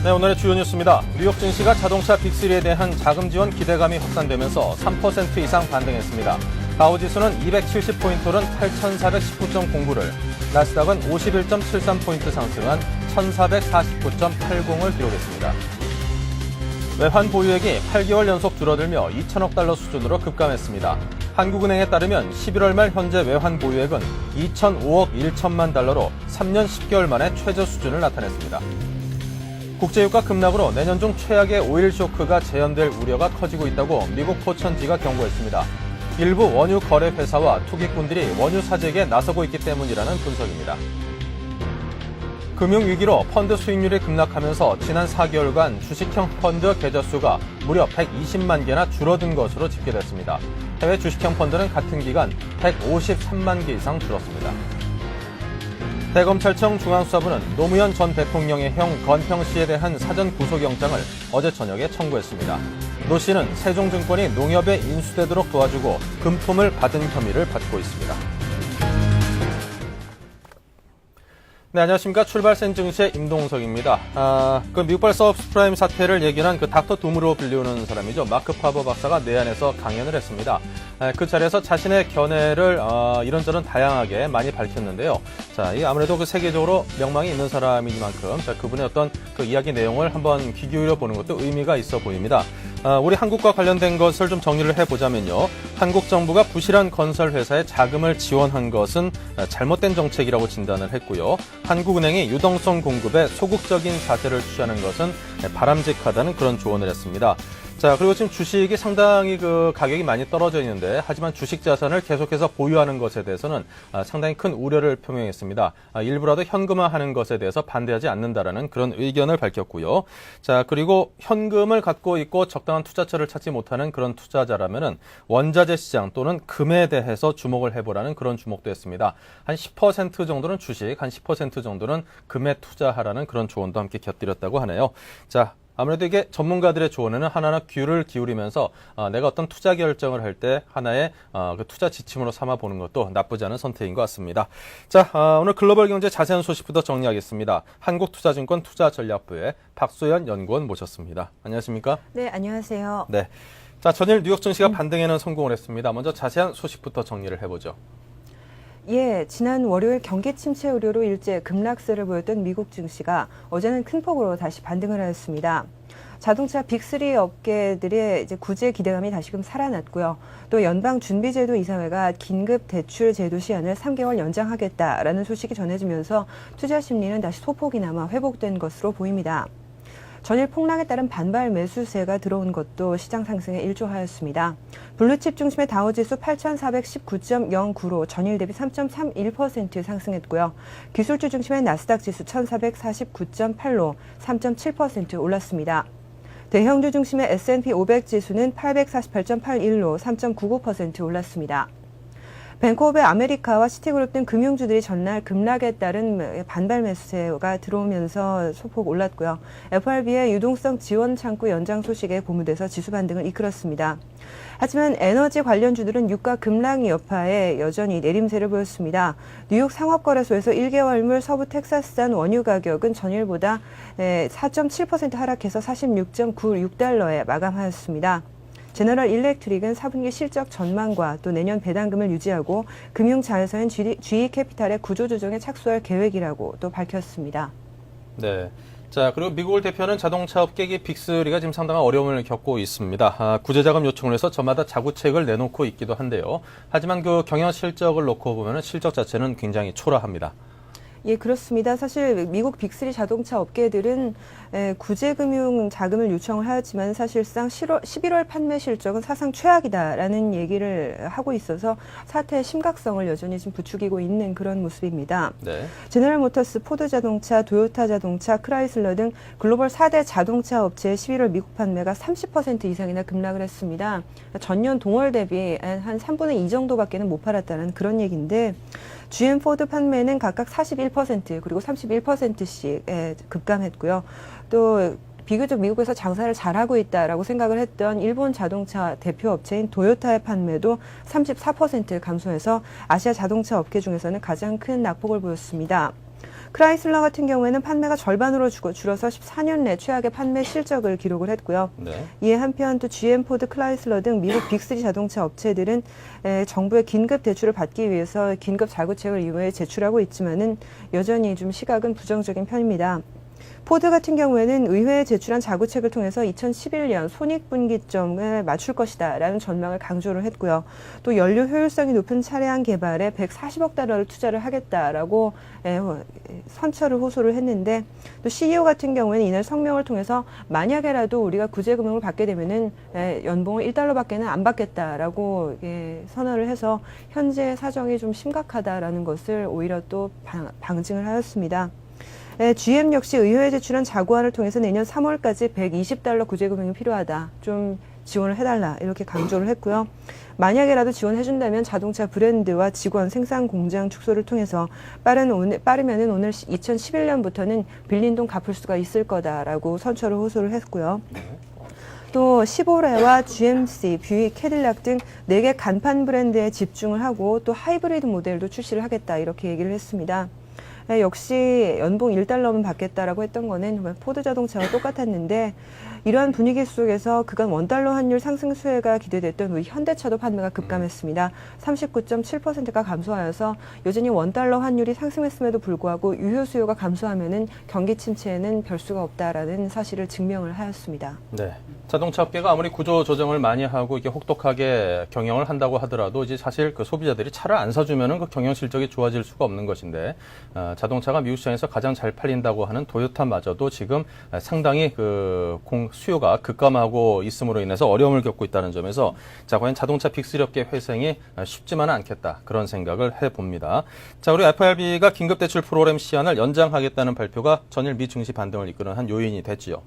네, 오늘의 주요 뉴스입니다. 뉴욕 증시가 자동차 빅3에 대한 자금 지원 기대감이 확산되면서 3% 이상 반등했습니다. 다우지수는 270포인트 오른 8,419.09를, 나스닥은 51.73포인트 상승한 1,449.80을 기록했습니다. 외환 보유액이 8개월 연속 줄어들며 2천억 달러 수준으로 급감했습니다. 한국은행에 따르면 11월 말 현재 외환 보유액은 2,005억 1천만 달러로 3년 10개월 만에 최저 수준을 나타냈습니다. 국제유가 급락으로 내년 중 최악의 오일 쇼크가 재현될 우려가 커지고 있다고 미국 포천지가 경고했습니다. 일부 원유 거래 회사와 투기꾼들이 원유 사재기에 나서고 있기 때문이라는 분석입니다. 금융위기로 펀드 수익률이 급락하면서 지난 4개월간 주식형 펀드 계좌 수가 무려 120만 개나 줄어든 것으로 집계됐습니다. 해외 주식형 펀드는 같은 기간 153만 개 이상 줄었습니다. 대검찰청 중앙수사부는 노무현 전 대통령의 형 건평 씨에 대한 사전 구속영장을 어제 저녁에 청구했습니다. 노 씨는 세종증권이 농협에 인수되도록 도와주고 금품을 받은 혐의를 받고 있습니다. 네, 안녕하십니까. 출발센 증시의 임동석입니다. 그 미국발 서브프라임 사태를 예견한 그 닥터 둠으로 불리우는 사람이죠. 마크 파버 박사가 내한에서 강연을 했습니다. 그 자리에서 자신의 견해를 이런저런 다양하게 많이 밝혔는데요. 자, 이 아무래도 그 세계적으로 명망이 있는 사람이니만큼 그분의 어떤 그 이야기 내용을 한번 귀 기울여 보는 것도 의미가 있어 보입니다. 우리 한국과 관련된 것을 좀 정리를 해보자면요. 한국 정부가 부실한 건설 회사에 자금을 지원한 것은 잘못된 정책이라고 진단을 했고요. 한국은행이 유동성 공급에 소극적인 자세를 취하는 것은 바람직하다는 그런 조언을 했습니다. 자, 그리고 지금 주식이 상당히 그 가격이 많이 떨어져 있는데, 하지만 주식 자산을 계속해서 보유하는 것에 대해서는 상당히 큰 우려를 표명했습니다. 일부라도 현금화하는 것에 대해서 반대하지 않는다라는 그런 의견을 밝혔고요. 자, 그리고 현금을 갖고 있고 적당한 투자처를 찾지 못하는 그런 투자자라면은 원자재 시장 또는 금에 대해서 주목을 해보라는 그런 주목도 했습니다. 한 10% 정도는 주식, 한 10% 정도는 금에 투자하라는 그런 조언도 함께 곁들였다고 하네요. 자, 아무래도 이게 전문가들의 조언에는 하나하나 귀를 기울이면서 내가 어떤 투자 결정을 할 때 하나의 그 투자 지침으로 삼아보는 것도 나쁘지 않은 선택인 것 같습니다. 자, 오늘 글로벌 경제 자세한 소식부터 정리하겠습니다. 한국투자증권 투자전략부의 박소연 연구원 모셨습니다. 안녕하십니까? 네, 안녕하세요. 네. 자, 전일 뉴욕 증시가 반등에는 성공을 했습니다. 먼저 자세한 소식부터 정리를 해보죠. 예, 지난 월요일 경기 침체 우려로 일제 급락세를 보였던 미국 증시가 어제는 큰 폭으로 다시 반등을 하였습니다. 자동차 빅3 업계들의 이제 구제 기대감이 다시금 살아났고요. 또 연방준비제도 이사회가 긴급 대출 제도 시한을 3개월 연장하겠다라는 소식이 전해지면서 투자 심리는 다시 소폭이나마 회복된 것으로 보입니다. 전일 폭락에 따른 반발 매수세가 들어온 것도 시장 상승에 일조하였습니다. 블루칩 중심의 다우지수 8,419.09로 전일 대비 3.31% 상승했고요. 기술주 중심의 나스닥 지수 1,449.8로 3.7% 올랐습니다. 대형주 중심의 S&P 500 지수는 848.81로 3.99% 올랐습니다. 뱅크 오브 아메리카와 시티그룹 등 금융주들이 전날 급락에 따른 반발 매수세가 들어오면서 소폭 올랐고요. FRB의 유동성 지원 창구 연장 소식에 고무돼서 지수 반등을 이끌었습니다. 하지만 에너지 관련주들은 유가 급락 여파에 여전히 내림세를 보였습니다. 뉴욕 상업거래소에서 1개월물 서부 텍사스산 원유 가격은 전일보다 4.7% 하락해서 46.96달러에 마감하였습니다. 제너럴 일렉트릭은 4분기 실적 전망과 또 내년 배당금을 유지하고 금융자회사인 GE캐피탈의 구조조정에 착수할 계획이라고 또 밝혔습니다. 네. 자, 그리고 미국을 대표하는 자동차 업계의 빅3가 지금 상당한 어려움을 겪고 있습니다. 구제자금 요청을 해서 저마다 자구책을 내놓고 있기도 한데요. 하지만 그 경영 실적을 놓고 보면 실적 자체는 굉장히 초라합니다. 예, 그렇습니다. 사실 미국 빅3 자동차 업계들은 구제금융 자금을 요청을 하였지만 사실상 11월 판매 실적은 사상 최악이다라는 얘기를 하고 있어서 사태의 심각성을 여전히 지금 부추기고 있는 그런 모습입니다. 네. 제너럴 모터스, 포드 자동차, 도요타 자동차, 크라이슬러 등 글로벌 4대 자동차 업체의 11월 미국 판매가 30% 이상이나 급락을 했습니다. 전년 동월 대비 한 3분의 2 정도밖에는 못 팔았다는 그런 얘기인데 GM 포드 판매는 각각 41% 그리고 31%씩 급감했고요. 또 비교적 미국에서 장사를 잘하고 있다라고 생각을 했던 일본 자동차 대표 업체인 도요타의 판매도 34% 감소해서 아시아 자동차 업계 중에서는 가장 큰 낙폭을 보였습니다. 크라이슬러 같은 경우에는 판매가 절반으로 줄어서 14년 내 최악의 판매 실적을 기록을 했고요. 네. 이에 한편 또 GM, 포드, 크라이슬러 등 미국 빅3 자동차 업체들은 정부의 긴급 대출을 받기 위해서 긴급 자구책을 이후에 제출하고 있지만은 여전히 좀 시각은 부정적인 편입니다. 포드 같은 경우에는 의회에 제출한 자구책을 통해서 2011년 손익분기점을 맞출 것이다라는 전망을 강조를 했고요. 또 연료 효율성이 높은 차량 개발에 140억 달러를 투자를 하겠다라고 선처를 호소를 했는데, 또 CEO 같은 경우에는 이날 성명을 통해서 만약에라도 우리가 구제금융을 받게 되면은 연봉을 1달러밖에는 안 받겠다라고 선언을 해서 현재 사정이 좀 심각하다라는 것을 오히려 또 방증을 하였습니다. GM 역시 의회에 제출한 자구안을 통해서 내년 3월까지 120달러 구제금융이 필요하다, 좀 지원을 해달라, 이렇게 강조를 했고요. 만약에라도 지원해준다면 자동차 브랜드와 직원, 생산 공장 축소를 통해서 빠르면은 오늘 2011년부터는 빌린 돈 갚을 수가 있을 거다라고 선처를 호소를 했고요. 또 시보레와 GMC, 뷰익, 캐딜락 등 4개 간판 브랜드에 집중을 하고 또 하이브리드 모델도 출시를 하겠다, 이렇게 얘기를 했습니다. 역시 연봉 1달러면 받겠다라고 했던 거는 포드 자동차와 똑같았는데, 이러한 분위기 속에서 그간 원달러 환율 상승 수혜가 기대됐던 우리 현대차도 판매가 급감했습니다. 39.7%가 감소하여서 여전히 원달러 환율이 상승했음에도 불구하고 유효 수요가 감소하면은 경기 침체에는 별 수가 없다라는 사실을 증명을 하였습니다. 네. 자동차 업계가 아무리 구조 조정을 많이 하고 이게 혹독하게 경영을 한다고 하더라도 이제 사실 그 소비자들이 차를 안 사주면은 그 경영 실적이 좋아질 수가 없는 것인데, 자동차가 미국 시장에서 가장 잘 팔린다고 하는 토요타마저도 지금 상당히 그 수요가 급감하고 있음으로 인해서 어려움을 겪고 있다는 점에서 자, 과연 자동차 빅3 업계 회생이 쉽지만은 않겠다, 그런 생각을 해봅니다. 자, 우리 FRB가 긴급대출 프로그램 시한을 연장하겠다는 발표가 전일 미 증시 반등을 이끄는 한 요인이 됐지요.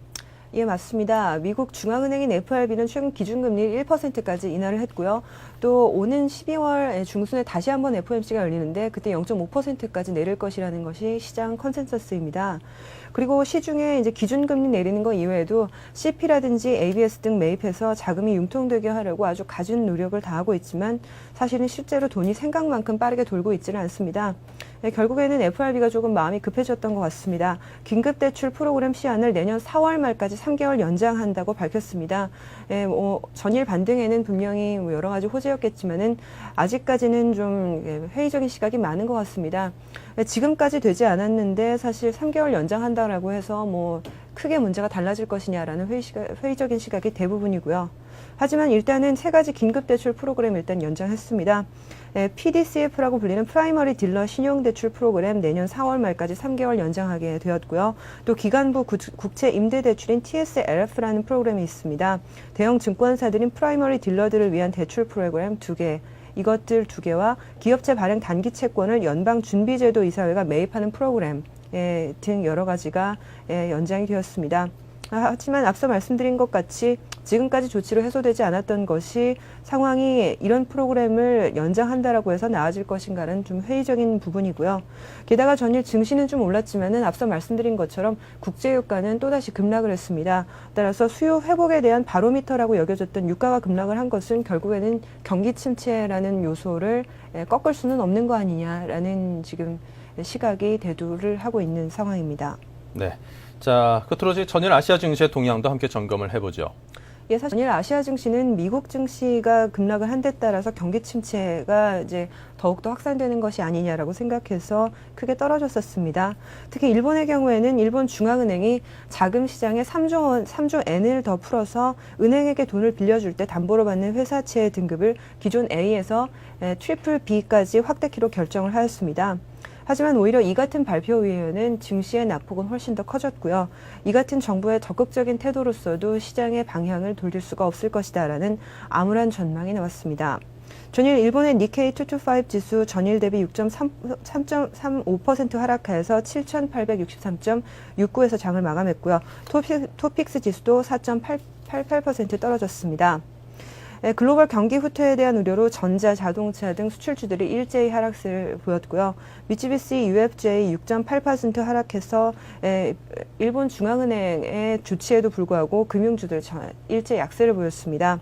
예, 맞습니다. 미국 중앙은행인 FRB는 최근 기준금리 1%까지 인하를 했고요. 또 오는 12월 중순에 다시 한번 FOMC가 열리는데 그때 0.5%까지 내릴 것이라는 것이 시장 컨센서스입니다. 그리고 시중에 이제 기준금리 내리는 것 이외에도 CP라든지 ABS 등 매입해서 자금이 융통되게 하려고 아주 갖은 노력을 다하고 있지만 사실은 실제로 돈이 생각만큼 빠르게 돌고 있지는 않습니다. 결국에는 FRB가 조금 마음이 급해졌던 것 같습니다. 긴급대출 프로그램 시한을 내년 4월 말까지 3개월 연장한다고 밝혔습니다. 전일 반등에는 분명히 여러 가지 호재였겠지만은 아직까지는 좀 회의적인 시각이 많은 것 같습니다. 지금까지 되지 않았는데 사실 3개월 연장한다라고 해서 뭐 크게 문제가 달라질 것이냐라는 회의적인 시각이 대부분이고요. 하지만 일단은 3가지 긴급대출 프로그램 일단 연장했습니다. PDCF라고 불리는 프라이머리 딜러 신용대출 프로그램 내년 4월 말까지 3개월 연장하게 되었고요. 또 기관부 국채 임대대출인 TSLF라는 프로그램이 있습니다. 대형 증권사들인 프라이머리 딜러들을 위한 대출 프로그램 2개, 이것들 2개와 기업체 발행 단기 채권을 연방준비제도 이사회가 매입하는 프로그램 등 여러 가지가 연장이 되었습니다. 하지만 앞서 말씀드린 것 같이 지금까지 조치로 해소되지 않았던 것이 상황이 이런 프로그램을 연장한다라고 해서 나아질 것인가는 좀 회의적인 부분이고요. 게다가 전일 증시는 좀 올랐지만은 앞서 말씀드린 것처럼 국제유가는 또다시 급락을 했습니다. 따라서 수요 회복에 대한 바로미터라고 여겨졌던 유가가 급락을 한 것은 결국에는 경기 침체라는 요소를 꺾을 수는 없는 거 아니냐라는 지금 시각이 대두를 하고 있는 상황입니다. 네. 자, 끝으로 전일 아시아 증시의 동향도 함께 점검을 해보죠. 예, 사실 전일 아시아 증시는 미국 증시가 급락을 한 데 따라서 경기 침체가 이제 더욱더 확산되는 것이 아니냐라고 생각해서 크게 떨어졌었습니다. 특히 일본의 경우에는 일본 중앙은행이 자금 시장에 3조 엔을 더 풀어서 은행에게 돈을 빌려줄 때 담보로 받는 회사채 등급을 기존 A에서 트리플 B까지 확대키로 결정을 하였습니다. 하지만 오히려 이 같은 발표 이후에는 증시의 낙폭은 훨씬 더 커졌고요. 이 같은 정부의 적극적인 태도로서도 시장의 방향을 돌릴 수가 없을 것이다라는 암울한 전망이 나왔습니다. 전일 일본의 니케이 225 지수 전일 대비 6.35% 하락하여서 7,863.69에서 장을 마감했고요. 토픽스 지수도 4.88% 떨어졌습니다. 글로벌 경기 후퇴에 대한 우려로 전자, 자동차 등 수출주들이 일제히 하락세를 보였고요. 미쓰비시 UFJ 6.8% 하락해서 일본 중앙은행의 조치에도 불구하고 금융주들 일제 약세를 보였습니다.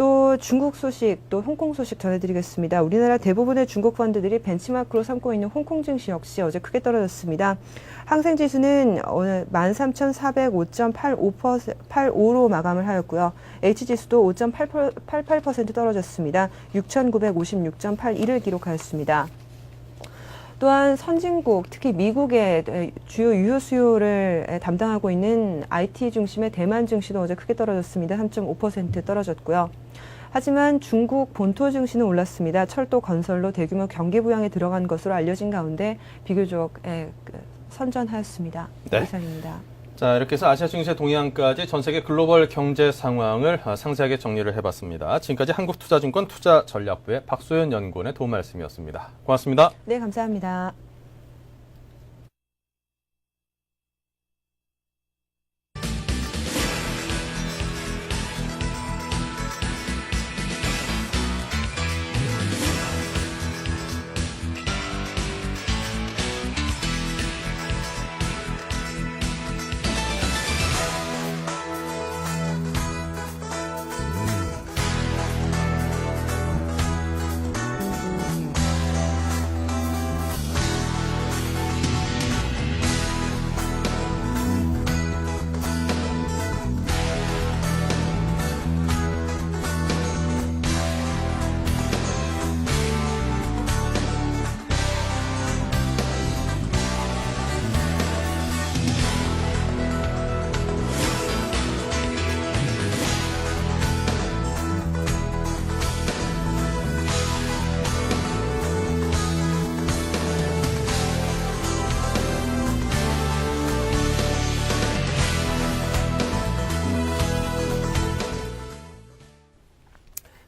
또 중국 소식, 또 홍콩 소식 전해드리겠습니다. 우리나라 대부분의 중국 펀드들이 벤치마크로 삼고 있는 홍콩 증시 역시 어제 크게 떨어졌습니다. 항생지수는 오늘 13,405.85로 마감을 하였고요. H지수도 5.88% 떨어졌습니다. 6,956.81을 기록하였습니다. 또한 선진국, 특히 미국의 주요 유효 수요를 담당하고 있는 IT 중심의 대만 증시도 어제 크게 떨어졌습니다. 3.5% 떨어졌고요. 하지만 중국 본토 증시는 올랐습니다. 철도 건설로 대규모 경기 부양에 들어간 것으로 알려진 가운데 비교적 선전하였습니다. 네. 이상입니다. 자, 이렇게 해서 아시아 증시의 동향까지 전 세계 글로벌 경제 상황을 상세하게 정리를 해봤습니다. 지금까지 한국투자증권 투자전략부의 박소연 연구원의 도움 말씀이었습니다. 고맙습니다. 네, 감사합니다.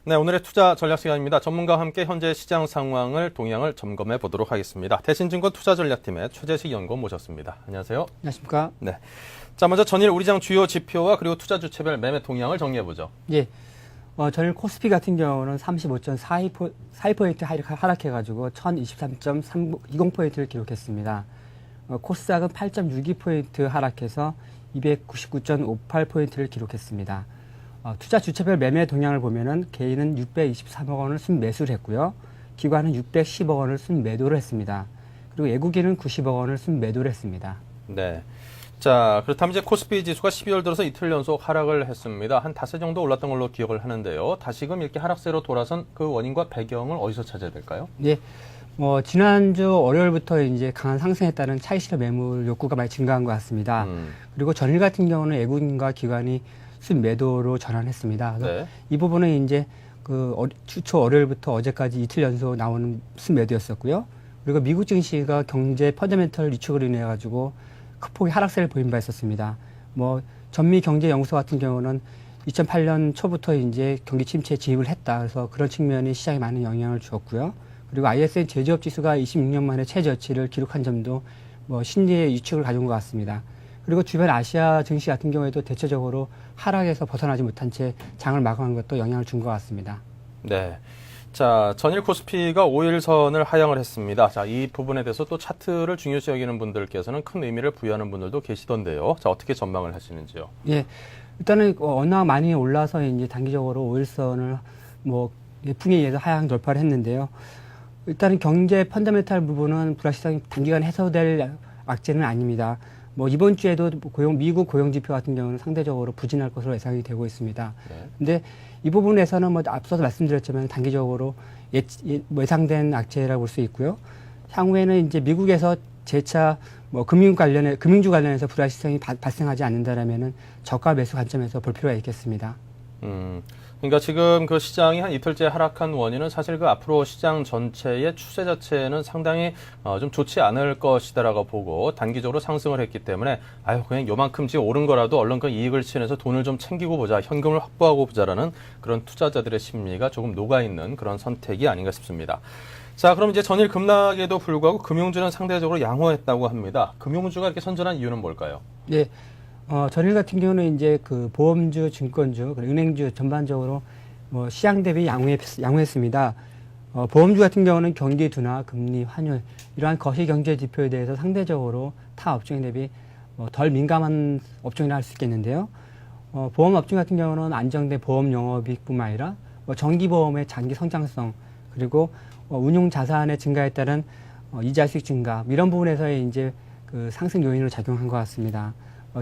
네, 오늘의 투자 전략 시간입니다. 전문가와 함께 현재 시장 상황을 동향을 점검해 보도록 하겠습니다. 대신증권 투자전략팀의 최재식 연구원 모셨습니다. 안녕하세요. 안녕하십니까. 네. 자, 먼저 전일 우리장 주요 지표와 그리고 투자 주체별 매매 동향을 정리해 보죠. 예. 전일 코스피 같은 경우는 35.42% 하락해가지고 1023.20%를 기록했습니다. 코스닥은 8.62% 하락해서 299.58%를 기록했습니다. 투자 주체별 매매 동향을 보면은 개인은 623억 원을 순매수를 했고요. 기관은 610억 원을 순매도를 했습니다. 그리고 외국인은 90억 원을 순매도를 했습니다. 네. 자, 그렇다면 이제 코스피 지수가 12월 들어서 이틀 연속 하락을 했습니다. 한 닷새 정도 올랐던 걸로 기억을 하는데요. 다시금 이렇게 하락세로 돌아선 그 원인과 배경을 어디서 찾아야 될까요? 예. 지난주 월요일부터 이제 강한 상승에 따른 차익실현 매물 욕구가 많이 증가한 것 같습니다. 그리고 전일 같은 경우는 외국인과 기관이 순매도로 전환했습니다. 그래서 네. 이 부분은 이제 주초 월요일부터 어제까지 이틀 연속 나오는 순매도였었고요. 그리고 미국 증시가 경제 펀더멘털 위축으로 인해 가지고 큰 폭의 하락세를 보인 바 있었습니다. 전미 경제 연구소 같은 경우는 2008년 초부터 이제 경기 침체에 진입을 했다. 그래서 그런 측면이 시장에 많은 영향을 주었고요. 그리고 ISM 제조업 지수가 26년 만에 최저치를 기록한 점도 심리의 위축을 가져온 것 같습니다. 그리고 주변 아시아 증시 같은 경우에도 대체적으로 하락에서 벗어나지 못한 채 장을 마감한 것도 영향을 준 것 같습니다. 네. 자, 전일 코스피가 5일선을 하향을 했습니다. 자, 이 부분에 대해서 또 차트를 중요시 여기는 분들께서는 큰 의미를 부여하는 분들도 계시던데요. 자, 어떻게 전망을 하시는지요? 예. 일단은 워낙 많이 올라서 이제 단기적으로 5일선을 예풍에 의해서 하향 돌파를 했는데요. 일단은 경제 펀더멘탈 부분은 불확실성이 단기간 해소될 악재는 아닙니다. 이번 주에도 미국 고용지표 같은 경우는 상대적으로 부진할 것으로 예상이 되고 있습니다. 네. 근데 이 부분에서는 앞서서 말씀드렸지만 단기적으로 예상된 악재라고 볼 수 있고요. 향후에는 이제 미국에서 재차 금융주 관련해서 불확실성이 발생하지 않는다라면은 저가 매수 관점에서 볼 필요가 있겠습니다. 그러니까 지금 그 시장이 한 이틀째 하락한 원인은 사실 그 앞으로 시장 전체의 추세 자체는 상당히 좀 좋지 않을 것이다라고 보고 단기적으로 상승을 했기 때문에 그냥 요만큼 지금 오른 거라도 얼른 그 이익을 치면서 돈을 좀 챙기고 보자, 현금을 확보하고 보자라는 그런 투자자들의 심리가 조금 녹아있는 그런 선택이 아닌가 싶습니다. 자, 그럼 이제 전일 급락에도 불구하고 금융주는 상대적으로 양호했다고 합니다. 금융주가 이렇게 선전한 이유는 뭘까요? 네. 전일 같은 경우는 이제 보험주, 증권주, 은행주 전반적으로 시장 대비 양호했습니다. 보험주 같은 경우는 경기 둔화, 금리, 환율 이러한 거시 경제 지표에 대해서 상대적으로 타 업종 대비 덜 민감한 업종이라 할 수 있겠는데요. 보험 업종 같은 경우는 안정된 보험 영업이익뿐만 아니라 정기보험의 장기 성장성 그리고 운용 자산의 증가에 따른 이자 수익 증가 이런 부분에서의 이제 그 상승 요인으로 작용한 것 같습니다.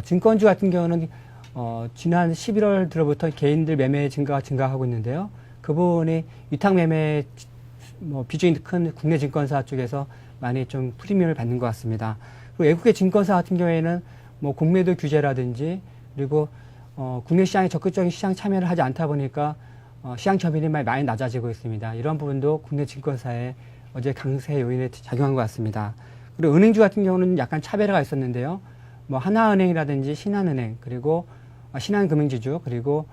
증권주 같은 경우는 지난 11월 들어부터 개인들 매매 증가하고 있는데요. 그 부분이 위탁 매매 비중이 큰 국내 증권사 쪽에서 많이 좀 프리미엄을 받는 것 같습니다. 그리고 외국의 증권사 같은 경우에는 공매도 규제라든지 그리고 국내 시장에 적극적인 시장 참여를 하지 않다 보니까 시장 점유율이 많이 낮아지고 있습니다. 이런 부분도 국내 증권사의 어제 강세 요인에 작용한 것 같습니다. 그리고 은행주 같은 경우는 약간 차별화가 있었는데요. 하나은행이라든지 신한은행 그리고 신한금융지주 그리고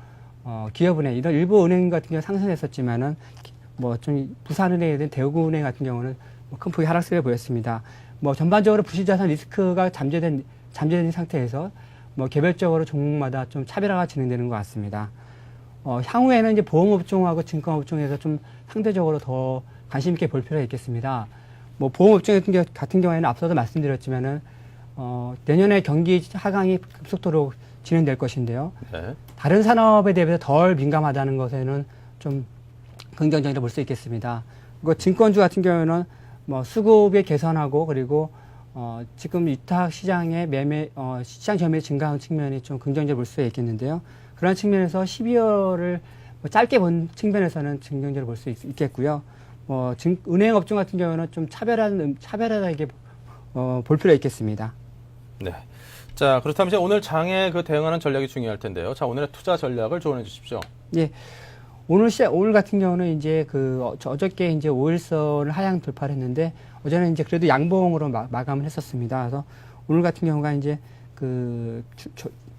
기업은행 이런 일부 은행 같은 경우 상승했었지만은 좀 부산은행이든 대구은행 같은 경우는 큰 폭의 하락세를 보였습니다. 전반적으로 부실자산 리스크가 잠재된 상태에서 개별적으로 종목마다 좀 차별화가 진행되는 것 같습니다. 향후에는 이제 보험업종하고 증권업종에서 좀 상대적으로 더 관심 있게 볼 필요가 있겠습니다. 보험업종 같은 경우에는 앞서도 말씀드렸지만은 내년에 경기 하강이 급속도로 진행될 것인데요. 네. 다른 산업에 대비해서 덜 민감하다는 것에는 좀 긍정적으로 볼 수 있겠습니다. 그리고 증권주 같은 경우는 수급이 개선하고 그리고 지금 위탁 시장의 시장 점유율 증가한 측면이 좀 긍정적으로 볼 수 있겠는데요. 그런 측면에서 12월을 짧게 본 측면에서는 긍정적으로 볼 수 있겠고요. 은행 업종 같은 경우는 좀 차별하게 볼 필요가 있겠습니다. 네. 자, 그렇다면 이제 오늘 장에 대응하는 전략이 중요할 텐데요. 자, 오늘의 투자 전략을 조언해 주십시오. 예. 오늘 같은 경우는 이제 어저께 이제 5일선을 하향 돌파를 했는데 어제는 이제 그래도 양봉으로 마감을 했었습니다. 그래서 오늘 같은 경우가 이제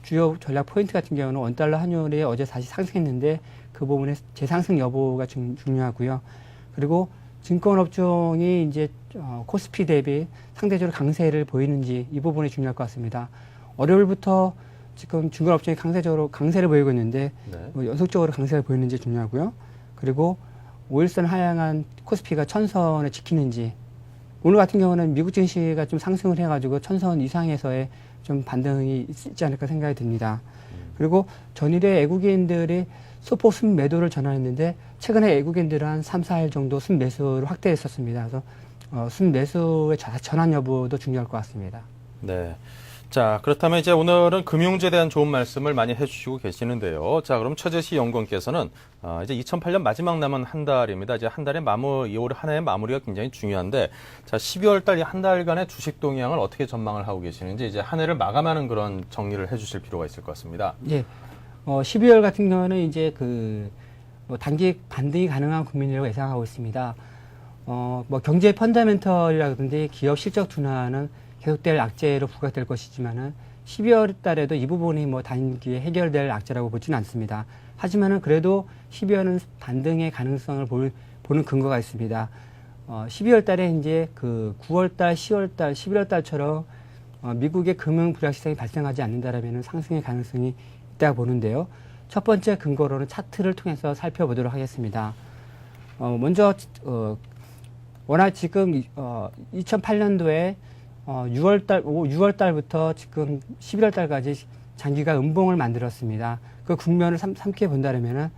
주요 전략 포인트 같은 경우는 원달러 환율이 어제 다시 상승했는데 그 부분의 재상승 여부가 중요하고요. 그리고 증권업종이 이제 코스피 대비 상대적으로 강세를 보이는지 이 부분이 중요할 것 같습니다. 월요일부터 지금 증권업종이 강세를 보이고 있는데 네. 연속적으로 강세를 보이는지 중요하고요. 그리고 5일선 하향한 코스피가 1000선을 지키는지 오늘 같은 경우는 미국 증시가 좀 상승을 해가지고 1000선 이상에서의 좀 반등이 있지 않을까 생각이 듭니다. 그리고 전일에 외국인들이 소폭 순매도를 전환했는데 최근에 외국인들은 한 3, 4일 정도 순매수를 확대했었습니다. 그래서 순매수의 전환 여부도 중요할 것 같습니다. 네. 자, 그렇다면 이제 오늘은 금융주에 대한 좋은 말씀을 많이 해주시고 계시는데요. 자, 그럼 최재시 연구원께서는 이제 2008년 마지막 남은 한 달입니다. 이제 한 달의 올 한 해의 마무리가 굉장히 중요한데, 자, 12월 달 이 한 달간의 주식 동향을 어떻게 전망을 하고 계시는지 이제 한 해를 마감하는 그런 정리를 해주실 필요가 있을 것 같습니다. 예. 12월 같은 경우는 이제 단기 반등이 가능한 국민이라고 예상하고 있습니다. 경제 펀더멘털이라든지 기업 실적 둔화는 계속될 악재로 부각될 것이지만은 12월 달에도 이 부분이 단기에 해결될 악재라고 보지는 않습니다. 하지만은 그래도 12월은 반등의 가능성을 보는 근거가 있습니다. 12월 달에 이제 9월 달, 10월 달, 11월 달처럼 미국의 금융 불확실성이 발생하지 않는다라면은 상승의 가능성이 있다고 보는데요. 첫 번째 근거로는 차트를 통해서 살펴보도록 하겠습니다. 먼저 워낙 지금 2008년도에 6월 달부터 지금 11월 달까지 장기가 음봉을 만들었습니다. 그 국면을 삼켜 본다면은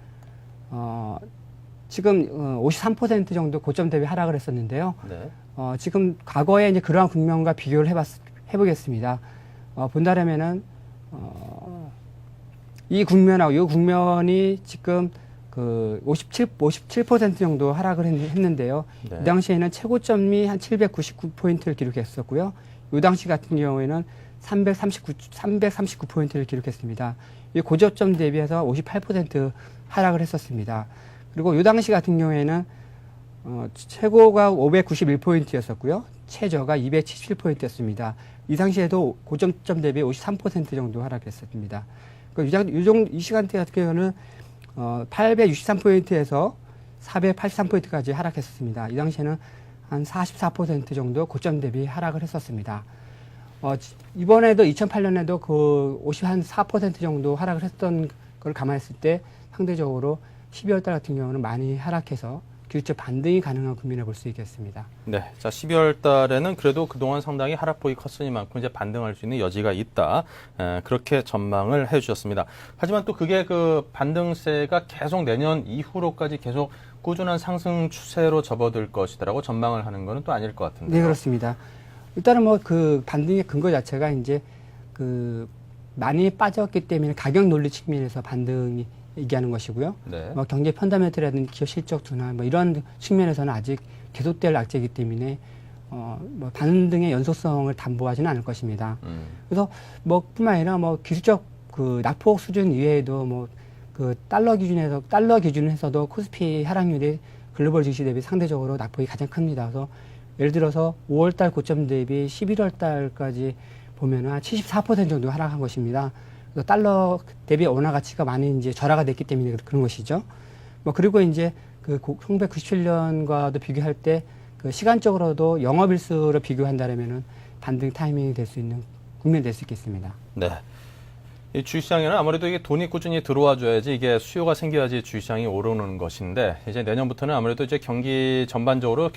지금 53% 정도 고점 대비 하락을 했었는데요. 네. 지금 과거에 이제 그러한 국면과 비교를 해보겠습니다. 본다면은 이 국면이 지금 57% 정도 하락을 했는데요. 네. 이 당시에는 최고점이 한 799포인트를 기록했었고요. 이 당시 같은 경우에는 339포인트를 기록했습니다. 이 고저점 대비해서 58% 하락을 했었습니다. 그리고 이 당시 같은 경우에는 최고가 591포인트였었고요. 최저가 277포인트였습니다. 이 당시에도 고점점 대비 53% 정도 하락했습니다. 이 시간대 같은 경우는 863포인트에서 483포인트까지 하락했었습니다. 이 당시에는 한 44% 정도 고점 대비 하락을 했었습니다. 이번에도 2008년에도 54% 정도 하락을 했던 걸 감안했을 때 상대적으로 12월 달 같은 경우는 많이 하락해서 기술적 반등이 가능한 국면을 볼 수 있겠습니다. 네. 자, 12월 달에는 그래도 그동안 상당히 하락폭이 컸으니만큼 이제 반등할 수 있는 여지가 있다. 그렇게 전망을 해 주셨습니다. 하지만 또 그게 그 반등세가 계속 내년 이후로까지 계속 꾸준한 상승 추세로 접어들 것이다라고 전망을 하는 거는 또 아닐 것 같은데. 네, 그렇습니다. 일단은 뭐 그 반등의 근거 자체가 이제 그 많이 빠졌기 때문에 가격 논리 측면에서 반등이 얘기하는 것이고요. 네. 뭐 경제 펀더멘털이라든지 기업 실적 둔화 뭐 이런 측면에서는 아직 계속될 악재이기 때문에 뭐 반등의 연속성을 담보하지는 않을 것입니다. 그래서 뭐 뿐만 아니라 뭐 기술적 그 낙폭 수준 이외에도 뭐 그 달러 기준에서도 코스피 하락률이 글로벌 증시 대비 상대적으로 낙폭이 가장 큽니다. 그래서 예를 들어서 5월달 고점 대비 11월달까지 보면은 한 74% 정도 하락한 것입니다. 그래서 달러 대비 원화 가치가 많이 이제 절하가 됐기 때문에 그런 것이죠. 뭐 그리고 이제 그 1997년과도 비교할 때 그 시간적으로도 영업일수로 비교한다면은 반등 타이밍이 될 수 있는 국면이 될 수 있겠습니다. 네. 이 주식시장에는 아무래도 이게 돈이 꾸준히 들어와 줘야지 이게 수요가 생겨야지 주식시장이 오르는 것인데 이제 내년부터는 아무래도 이제 경제 전반적으로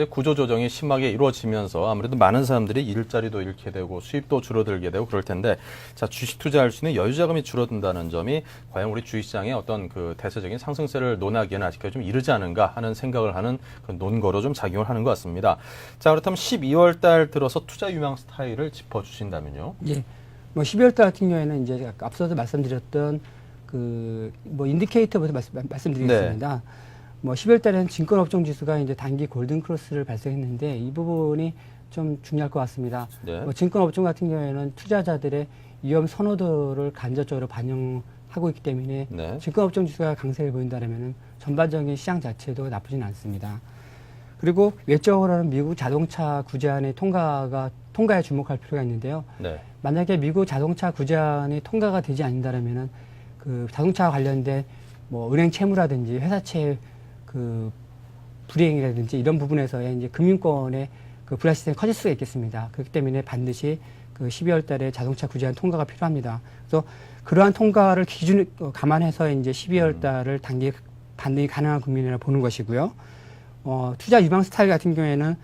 구조 조정이 심하게 이루어지면서 아무래도 많은 사람들이 일자리도 잃게 되고 수입도 줄어들게 되고 그럴 텐데 자, 주식 투자할 수 있는 여유 자금이 줄어든다는 점이 과연 우리 주식시장의 어떤 그 대세적인 상승세를 논하기에는 아직까지 좀 이르지 않은가 하는 생각을 하는 그 논거로 좀 작용을 하는 것 같습니다. 자, 그렇다면 12월 달 들어서 투자 유망 스타일을 짚어 주신다면요. 예. 뭐 12월 달 같은 경우에는 이제 앞서도 말씀드렸던 그 뭐 인디케이터부터 말씀드리겠습니다. 네. 뭐 12월 달에는 증권업종 지수가 이제 단기 골든 크로스를 발생했는데 이 부분이 좀 중요할 것 같습니다. 네. 뭐 증권업종 같은 경우에는 투자자들의 위험 선호도를 간접적으로 반영하고 있기 때문에 네. 증권업종 지수가 강세를 보인다면은 전반적인 시장 자체도 나쁘진 않습니다. 그리고 외적으로는 미국 자동차 구제안의 통과에 주목할 필요가 있는데요. 네. 만약에 미국 자동차 구제안이 통과가 되지 않는다면은 그 자동차 관련된 뭐 은행 채무라든지 회사채 그 불이행이라든지 이런 부분에서의 이제 금융권의 그 불확실성이 커질 수가 있겠습니다. 그렇기 때문에 반드시 그 12월 달에 자동차 구제안 통과가 필요합니다. 그래서 그러한 통과를 감안해서 이제 12월 달을 단기 반등이 가능한 국면이라 보는 것이고요. 투자 유망 스타일 같은 경우에는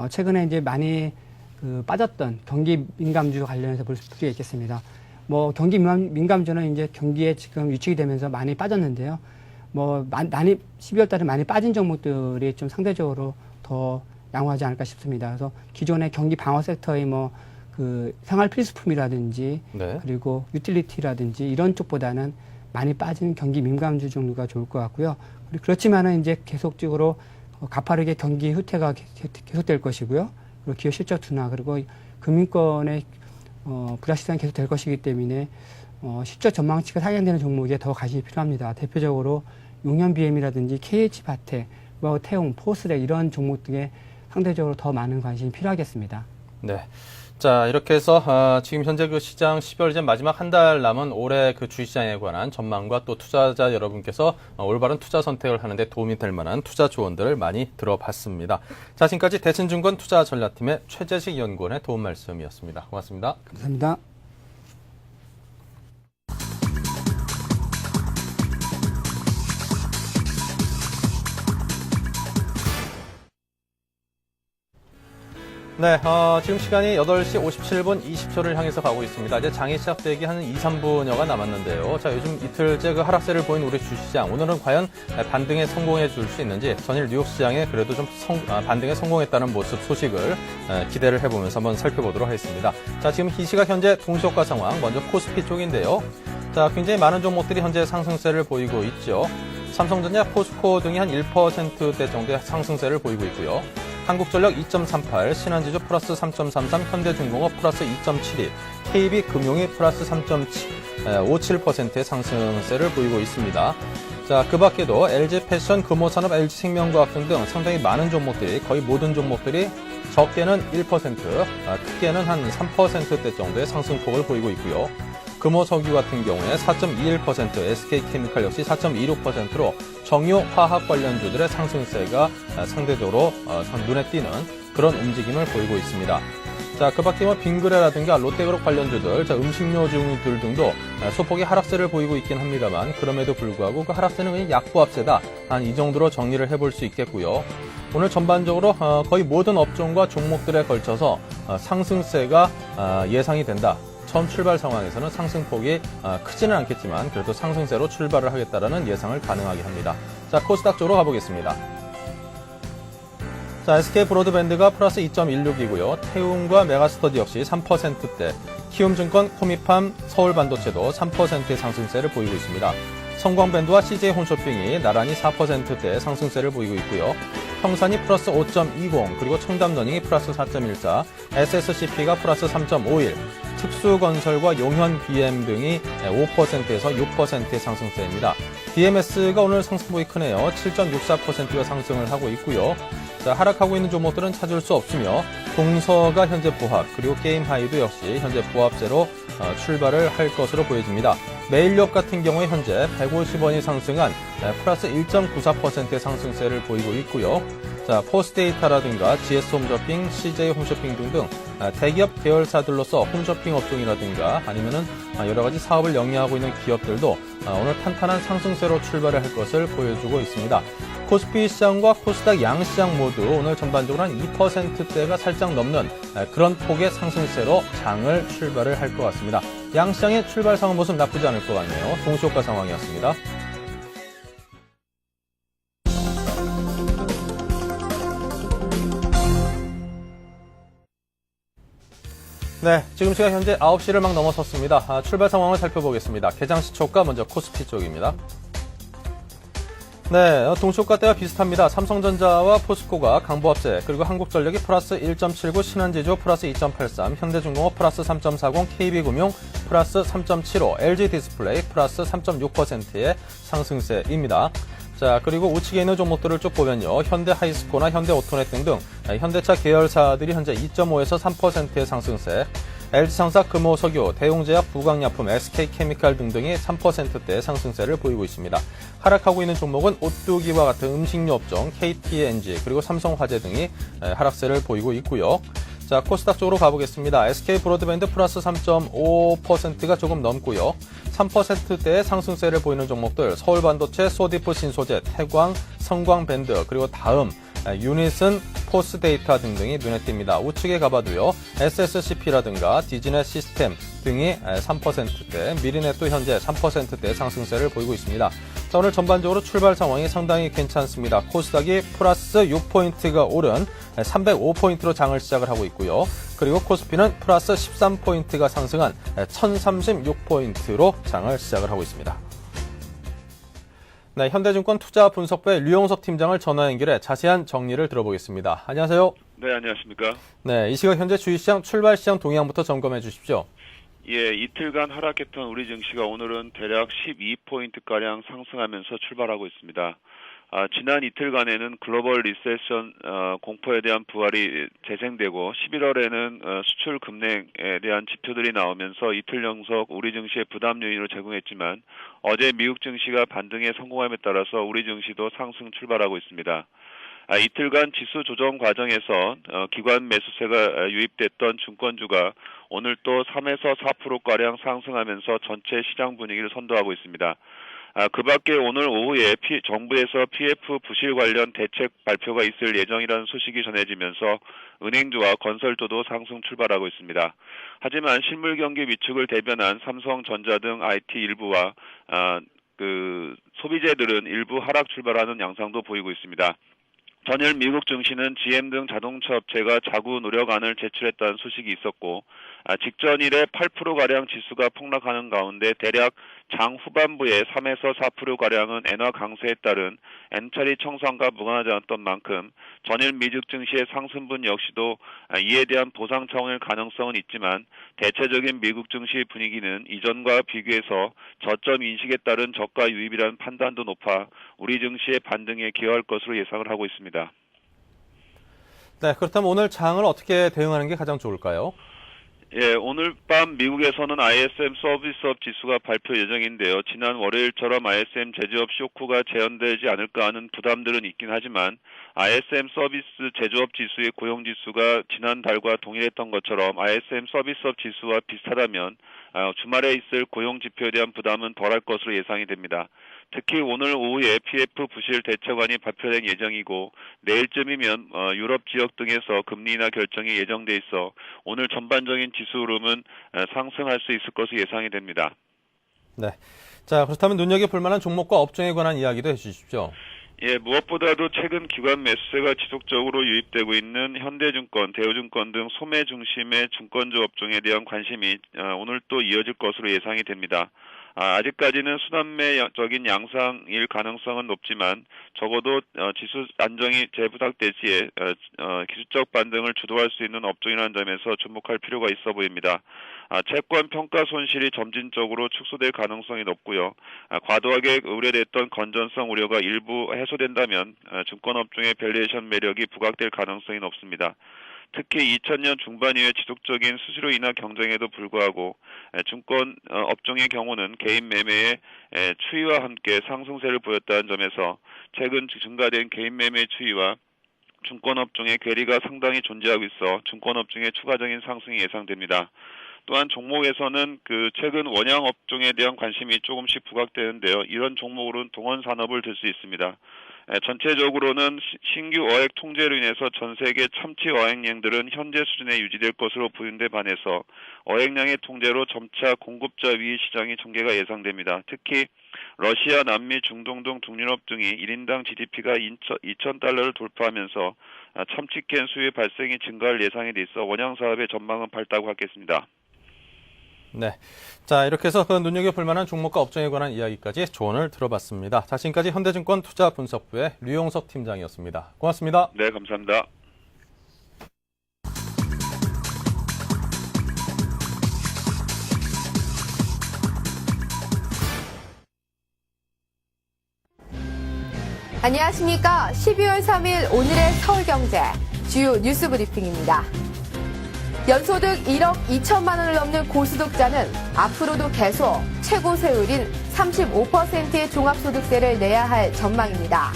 최근에 이제 많이 그 빠졌던 경기 민감주 관련해서 볼 필요가 있겠습니다. 뭐 경기 민감주는 이제 경기에 지금 위축이 되면서 많이 빠졌는데요. 뭐 많이 12월 달에 많이 빠진 종목들이 좀 상대적으로 더 양호하지 않을까 싶습니다. 그래서 기존의 경기 방어 섹터의 뭐 그 생활 필수품이라든지 네. 그리고 유틸리티라든지 이런 쪽보다는 많이 빠진 경기 민감주 종류가 좋을 것 같고요. 그렇지만은 이제 계속적으로 가파르게 경기 후퇴가 계속될 것이고요. 그리고 기업 실적 둔화 그리고 금융권의 불확실성이 계속될 것이기 때문에 실적 전망치가 상향되는 종목에 더 관심이 필요합니다. 대표적으로 용현 BM이라든지 KH바텍, 뭐 태용, 포스렉 이런 종목 등에 상대적으로 더 많은 관심이 필요하겠습니다. 네. 자, 이렇게 해서 지금 현재 그 시장 12월 이제 마지막 한 달 남은 올해 그 주식시장에 관한 전망과 또 투자자 여러분께서 올바른 투자 선택을 하는데 도움이 될 만한 투자 조언들을 많이 들어봤습니다. 자, 지금까지 대신증권 투자전략팀의 최재식 연구원의 도움 말씀이었습니다. 고맙습니다. 감사합니다. 네, 지금 시간이 8시 57분 20초를 향해서 가고 있습니다. 이제 장이 시작되기 한 2, 3분여가 남았는데요. 자, 요즘 이틀째 그 하락세를 보인 우리 주시장. 오늘은 과연 반등에 성공해 줄 수 있는지 전일 뉴욕 시장에 그래도 좀 반등에 성공했다는 모습 소식을 기대를 해보면서 한번 살펴보도록 하겠습니다. 자, 지금 이 시각 현재 동시효과 상황. 먼저 코스피 쪽인데요. 자, 굉장히 많은 종목들이 현재 상승세를 보이고 있죠. 삼성전자, 포스코 등이 한 1%대 정도의 상승세를 보이고 있고요. 한국전력 2.38, 신한지주 플러스 3.33, 현대중공업 플러스 2.72, KB금융이 플러스 3.57%의 상승세를 보이고 있습니다. 자, 그 밖에도 LG패션, 금호산업, LG생명과학 등등 상당히 많은 종목들이 거의 모든 종목들이 적게는 1%, 크게는 한 3%대 정도의 상승폭을 보이고 있고요. 금호석유 같은 경우에 4.21%, SK케미칼 역시 4.26%로 정유 화학 관련주들의 상승세가 상대적으로 눈에 띄는 그런 움직임을 보이고 있습니다. 자, 그 밖에 뭐 빙그레라든가 롯데그룹 관련주들, 자, 음식료 중들 등도 소폭의 하락세를 보이고 있긴 합니다만 그럼에도 불구하고 그 하락세는 그냥 약보합세다. 한 이 정도로 정리를 해볼 수 있겠고요. 오늘 전반적으로 거의 모든 업종과 종목들에 걸쳐서 상승세가 예상이 된다. 처음 출발 상황에서는 상승폭이 크지는 않겠지만 그래도 상승세로 출발을 하겠다라는 예상을 가능하게 합니다. 자, 코스닥 쪽으로 가보겠습니다. 자, SK 브로드밴드가 플러스 2.16이고요. 태웅과 메가스터디 역시 3%대, 키움증권, 코미팜, 서울반도체도 3%의 상승세를 보이고 있습니다. 성광밴드와 CJ 홈쇼핑이 나란히 4%대 상승세를 보이고 있고요. 평산이 플러스 5.20, 그리고 청담러닝이 플러스 4.14, SSCP가 플러스 3.51, 특수건설과 용현BM 등이 5%에서 6%의 상승세입니다. DMS가 오늘 상승폭이 크네요. 7.64%가 상승을 하고 있고요. 자, 하락하고 있는 종목들은 찾을 수 없으며 동서가 현재 보합, 그리고 게임하이도 역시 현재 보합세로 출발을 할 것으로 보여집니다. 매일력 같은 경우에 현재 150원이 상승한 플러스 1.94%의 상승세를 보이고 있고요. 자, 포스데이터라든가 GS홈쇼핑, CJ 홈쇼핑 등등 대기업 계열사들로서 홈쇼핑 업종이라든가 아니면은 여러 가지 사업을 영위하고 있는 기업들도 오늘 탄탄한 상승세로 출발을 할 것을 보여주고 있습니다. 코스피 시장과 코스닥 양시장 모두 오늘 전반적으로 한 2%대가 살짝 넘는 그런 폭의 상승세로 장을 출발을 할 것 같습니다. 양시장의 출발 상황 모습 나쁘지 않을 것 같네요. 동시효과 상황이었습니다. 네, 지금 시각 현재 9시를 막 넘어섰습니다. 출발 상황을 살펴보겠습니다. 개장 시초가 먼저 코스피 쪽입니다. 네, 동시효과대와 비슷합니다. 삼성전자와 포스코가 강보합세, 그리고 한국전력이 플러스 1.79, 신한제조 플러스 2.83, 현대중공업 플러스 3.40, KB금융 플러스 3.75, LG디스플레이 플러스 3.6%의 상승세입니다. 자, 그리고 우측에 있는 종목들을 쭉 보면요. 현대하이스코나 현대오토넷 등등 현대차 계열사들이 현재 2.5에서 3%의 상승세, LG상사, 금호석유, 대웅제약, 부강약품, SK케미칼 등등이 3%대 상승세를 보이고 있습니다. 하락하고 있는 종목은 오뚜기와 같은 음식료 업종, KTNG, 그리고 삼성화재 등이 하락세를 보이고 있고요. 자, 코스닥 쪽으로 가보겠습니다. SK 브로드밴드 플러스 3.5%가 조금 넘고요. 3%대의 상승세를 보이는 종목들, 서울반도체, 소디프 신소재, 태광, 성광밴드, 그리고 다음 유닛은 포스데이터 등등이 눈에 띕니다. 우측에 가봐도요. SSCP라든가 디지넷 시스템 등이 3%대, 미리넷도 현재 3%대 상승세를 보이고 있습니다. 자, 오늘 전반적으로 출발 상황이 상당히 괜찮습니다. 코스닥이 플러스 6포인트가 오른 305포인트로 장을 시작을 하고 있고요. 그리고 코스피는 플러스 13포인트가 상승한 1036포인트로 장을 시작을 하고 있습니다. 네, 현대증권 투자분석부의 류영석 팀장을 전화 연결해 자세한 정리를 들어보겠습니다. 안녕하세요. 네, 안녕하십니까. 네, 이 시각 현재 주식시장 출발시장 동향부터 점검해 주십시오. 예, 이틀간 하락했던 우리 증시가 오늘은 대략 12포인트가량 상승하면서 출발하고 있습니다. 지난 이틀간에는 글로벌 리세션 공포에 대한 부활이 재생되고 11월에는 수출 급냉에 대한 지표들이 나오면서 이틀 연속 우리 증시에 부담 요인으로 제공했지만 어제 미국 증시가 반등에 성공함에 따라서 우리 증시도 상승 출발하고 있습니다. 이틀간 지수 조정 과정에서 기관 매수세가 유입됐던 증권주가 오늘 또 3에서 4%가량 상승하면서 전체 시장 분위기를 선도하고 있습니다. 그 밖에 오늘 오후에 정부에서 PF 부실 관련 대책 발표가 있을 예정이라는 소식이 전해지면서 은행주와 건설주도 상승 출발하고 있습니다. 하지만 실물 경기 위축을 대변한 삼성전자 등 IT 일부와 소비재들은 일부 하락 출발하는 양상도 보이고 있습니다. 전일 미국 증시는 GM 등 자동차 업체가 자구 노력안을 제출했다는 소식이 있었고 직전일에 8%가량 지수가 폭락하는 가운데 대략 장 후반부에 3에서 4%가량은 엔화 강세에 따른 엔처리 청산과 무관하지 않았던 만큼 전일 미국 증시의 상승분 역시도 이에 대한 보상 차원일 가능성은 있지만 대체적인 미국 증시 분위기는 이전과 비교해서 저점 인식에 따른 저가 유입이라는 판단도 높아 우리 증시의 반등에 기여할 것으로 예상을 하고 있습니다. 네, 그렇다면 오늘 장을 어떻게 대응하는 게 가장 좋을까요? 예, 오늘 밤 미국에서는 ISM 서비스업 지수가 발표 예정인데요. 지난 월요일처럼 ISM 제조업 쇼크가 재현되지 않을까 하는 부담들은 있긴 하지만 ISM 서비스 제조업 지수의 고용 지수가 지난달과 동일했던 것처럼 ISM 서비스업 지수와 비슷하다면 주말에 있을 고용 지표에 대한 부담은 덜할 것으로 예상이 됩니다. 특히 오늘 오후에 PF 부실 대책안이 발표될 예정이고 내일쯤이면 유럽 지역 등에서 금리 인하 결정이 예정돼 있어 오늘 전반적인 지수 흐름은 상승할 수 있을 것으로 예상이 됩니다. 네. 자, 그렇다면 눈여겨볼 만한 종목과 업종에 관한 이야기도 해주십시오. 예, 무엇보다도 최근 기관 매수세가 지속적으로 유입되고 있는 현대증권, 대우증권 등 소매 중심의 증권주 업종에 대한 관심이 오늘 또 이어질 것으로 예상이 됩니다. 아직까지는 순환매적인 양상일 가능성은 높지만 적어도 지수 안정이 재부탁될 시에 기술적 반등을 주도할 수 있는 업종이라는 점에서 주목할 필요가 있어 보입니다. 채권 평가 손실이 점진적으로 축소될 가능성이 높고요. 과도하게 우려됐던 건전성 우려가 일부 해소된다면 증권업종의 밸류에이션 매력이 부각될 가능성이 높습니다. 특히 2000년 중반 이후에 지속적인 수수료 인하 경쟁에도 불구하고 증권 업종의 경우는 개인 매매의 추이와 함께 상승세를 보였다는 점에서 최근 증가된 개인 매매의 추이와 증권업종의 괴리가 상당히 존재하고 있어 증권업종의 추가적인 상승이 예상됩니다. 또한 종목에서는 최근 원양 업종에 대한 관심이 조금씩 부각되는데요. 이런 종목으로는 동원산업을 들 수 있습니다. 전체적으로는 신규 어획 통제로 인해서 전 세계 참치 어획량들은 현재 수준에 유지될 것으로 보이는데 반해서 어획량의 통제로 점차 공급자 위의 시장이 전개가 예상됩니다. 특히 러시아, 남미, 중동 등 동유럽 등이 1인당 GDP가 2,000달러를 돌파하면서 참치캔 수요 발생이 증가할 예상이 돼 있어 원양 사업의 전망은 밝다고 하겠습니다. 네. 자, 이렇게 해서 눈여겨볼 만한 종목과 업종에 관한 이야기까지 조언을 들어봤습니다. 자, 지금까지 현대증권 투자분석부의 류용석 팀장이었습니다. 고맙습니다. 네, 감사합니다. 안녕하십니까. 12월 3일 오늘의 서울경제 주요 뉴스 브리핑입니다. 연소득 1억 2천만 원을 넘는 고소득자는 앞으로도 계속 최고 세율인 35%의 종합소득세를 내야 할 전망입니다.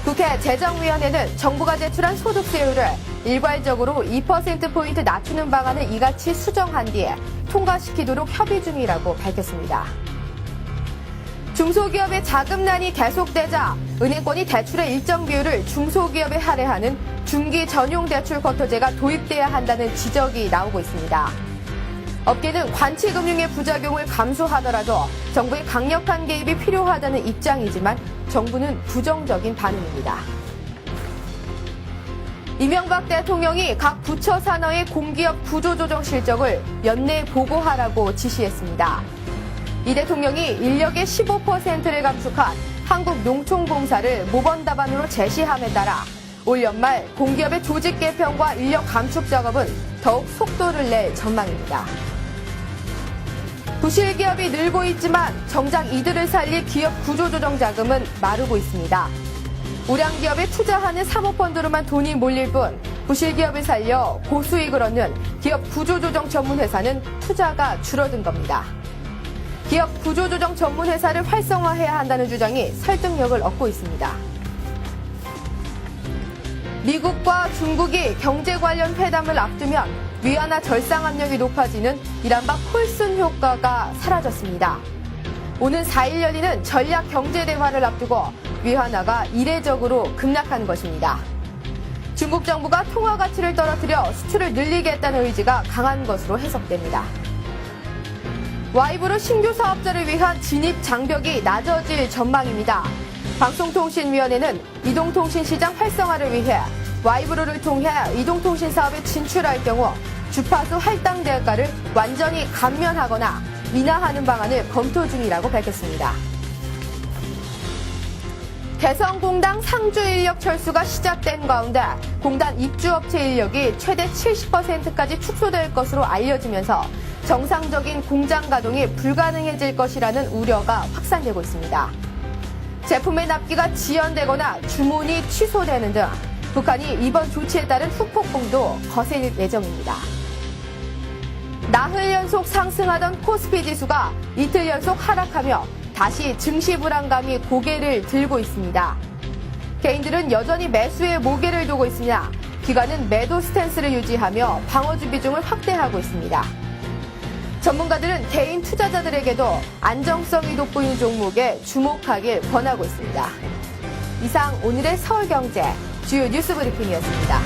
국회 재정위원회는 정부가 제출한 소득세율을 일괄적으로 2%포인트 낮추는 방안을 이같이 수정한 뒤에 통과시키도록 협의 중이라고 밝혔습니다. 중소기업의 자금난이 계속되자 은행권이 대출의 일정 비율을 중소기업에 할애하는 중기 전용 대출 쿼터제가 도입돼야 한다는 지적이 나오고 있습니다. 업계는 관치금융의 부작용을 감수하더라도 정부의 강력한 개입이 필요하다는 입장이지만 정부는 부정적인 반응입니다. 이명박 대통령이 각 부처 산하의 공기업 구조조정 실적을 연내 보고하라고 지시했습니다. 이 대통령이 인력의 15%를 감축한 한국농촌공사를 모범 답안으로 제시함에 따라 올 연말 공기업의 조직 개편과 인력 감축 작업은 더욱 속도를 낼 전망입니다. 부실기업이 늘고 있지만 정작 이들을 살릴 기업 구조조정 자금은 마르고 있습니다. 우량기업에 투자하는 사모펀드로만 돈이 몰릴 뿐 부실기업을 살려 고수익을 얻는 기업 구조조정 전문회사는 투자가 줄어든 겁니다. 기업 구조조정 전문회사를 활성화해야 한다는 주장이 설득력을 얻고 있습니다. 미국과 중국이 경제 관련 회담을 앞두면 위안화 절상 압력이 높아지는 이른바 콜슨 효과가 사라졌습니다. 오는 4일 열리는 전략 경제 대화를 앞두고 위안화가 이례적으로 급락한 것입니다. 중국 정부가 통화 가치를 떨어뜨려 수출을 늘리겠다는 의지가 강한 것으로 해석됩니다. 와이브로 신규 사업자를 위한 진입 장벽이 낮아질 전망입니다. 방송통신위원회는 이동통신 시장 활성화를 위해 와이브로를 통해 이동통신 사업에 진출할 경우 주파수 할당 대가를 완전히 감면하거나 인하하는 방안을 검토 중이라고 밝혔습니다. 개성공단 상주 인력 철수가 시작된 가운데 공단 입주업체 인력이 최대 70%까지 축소될 것으로 알려지면서 정상적인 공장 가동이 불가능해질 것이라는 우려가 확산되고 있습니다. 제품의 납기가 지연되거나 주문이 취소되는 등 북한이 이번 조치에 따른 후폭풍도 거셀 예정입니다. 나흘 연속 상승하던 코스피 지수가 이틀 연속 하락하며 다시 증시 불안감이 고개를 들고 있습니다. 개인들은 여전히 매수에 모개를 두고 있으나 기관은 매도 스탠스를 유지하며 방어주 비중을 확대하고 있습니다. 전문가들은 개인 투자자들에게도 안정성이 돋보이는 종목에 주목하길 권하고 있습니다. 이상 오늘의 서울경제 주요 뉴스 브리핑이었습니다.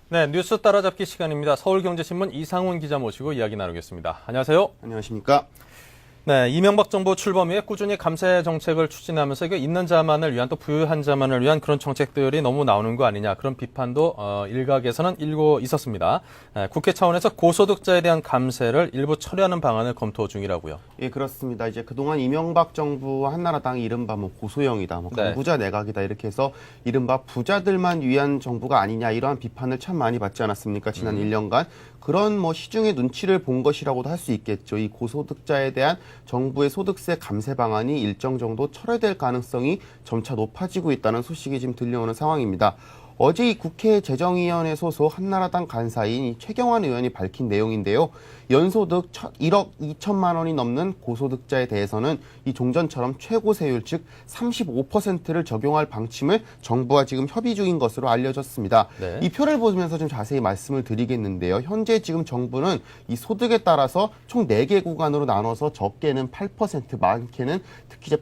네, 뉴스 따라잡기 시간입니다. 서울경제신문 이상훈 기자 모시고 이야기 나누겠습니다. 안녕하세요. 안녕하십니까. 네, 이명박 정부 출범 이후에 꾸준히 감세 정책을 추진하면서 이게 있는 자만을 위한 또 부유한 자만을 위한 그런 정책들이 너무 나오는 거 아니냐 그런 비판도 일각에서는 일고 있었습니다. 국회 차원에서 고소득자에 대한 감세를 일부 처리하는 방안을 검토 중이라고요. 예, 그렇습니다. 이제 그동안 이명박 정부와 한나라당이 이른바 뭐 고소형이다, 뭐 강부자 내각이다 이렇게 해서 이른바 부자들만 위한 정부가 아니냐 이러한 비판을 참 많이 받지 않았습니까? 지난 1년간. 그런 뭐 시중의 눈치를 본 것이라고도 할 수 있겠죠. 이 고소득자에 대한 정부의 소득세 감세 방안이 일정 정도 철회될 가능성이 점차 높아지고 있다는 소식이 지금 들려오는 상황입니다. 어제 이 국회 재정위원회 소속 한나라당 간사인 이 최경환 의원이 밝힌 내용인데요. 연소득 1억 2천만 원이 넘는 고소득자에 대해서는 이 종전처럼 최고세율 즉 35%를 적용할 방침을 정부와 지금 협의 중인 것으로 알려졌습니다. 네. 이 표를 보면서 좀 자세히 말씀을 드리겠는데요. 현재 지금 정부는 이 소득에 따라서 총 4개 구간으로 나눠서 적게는 8%, 많게는 특히 이제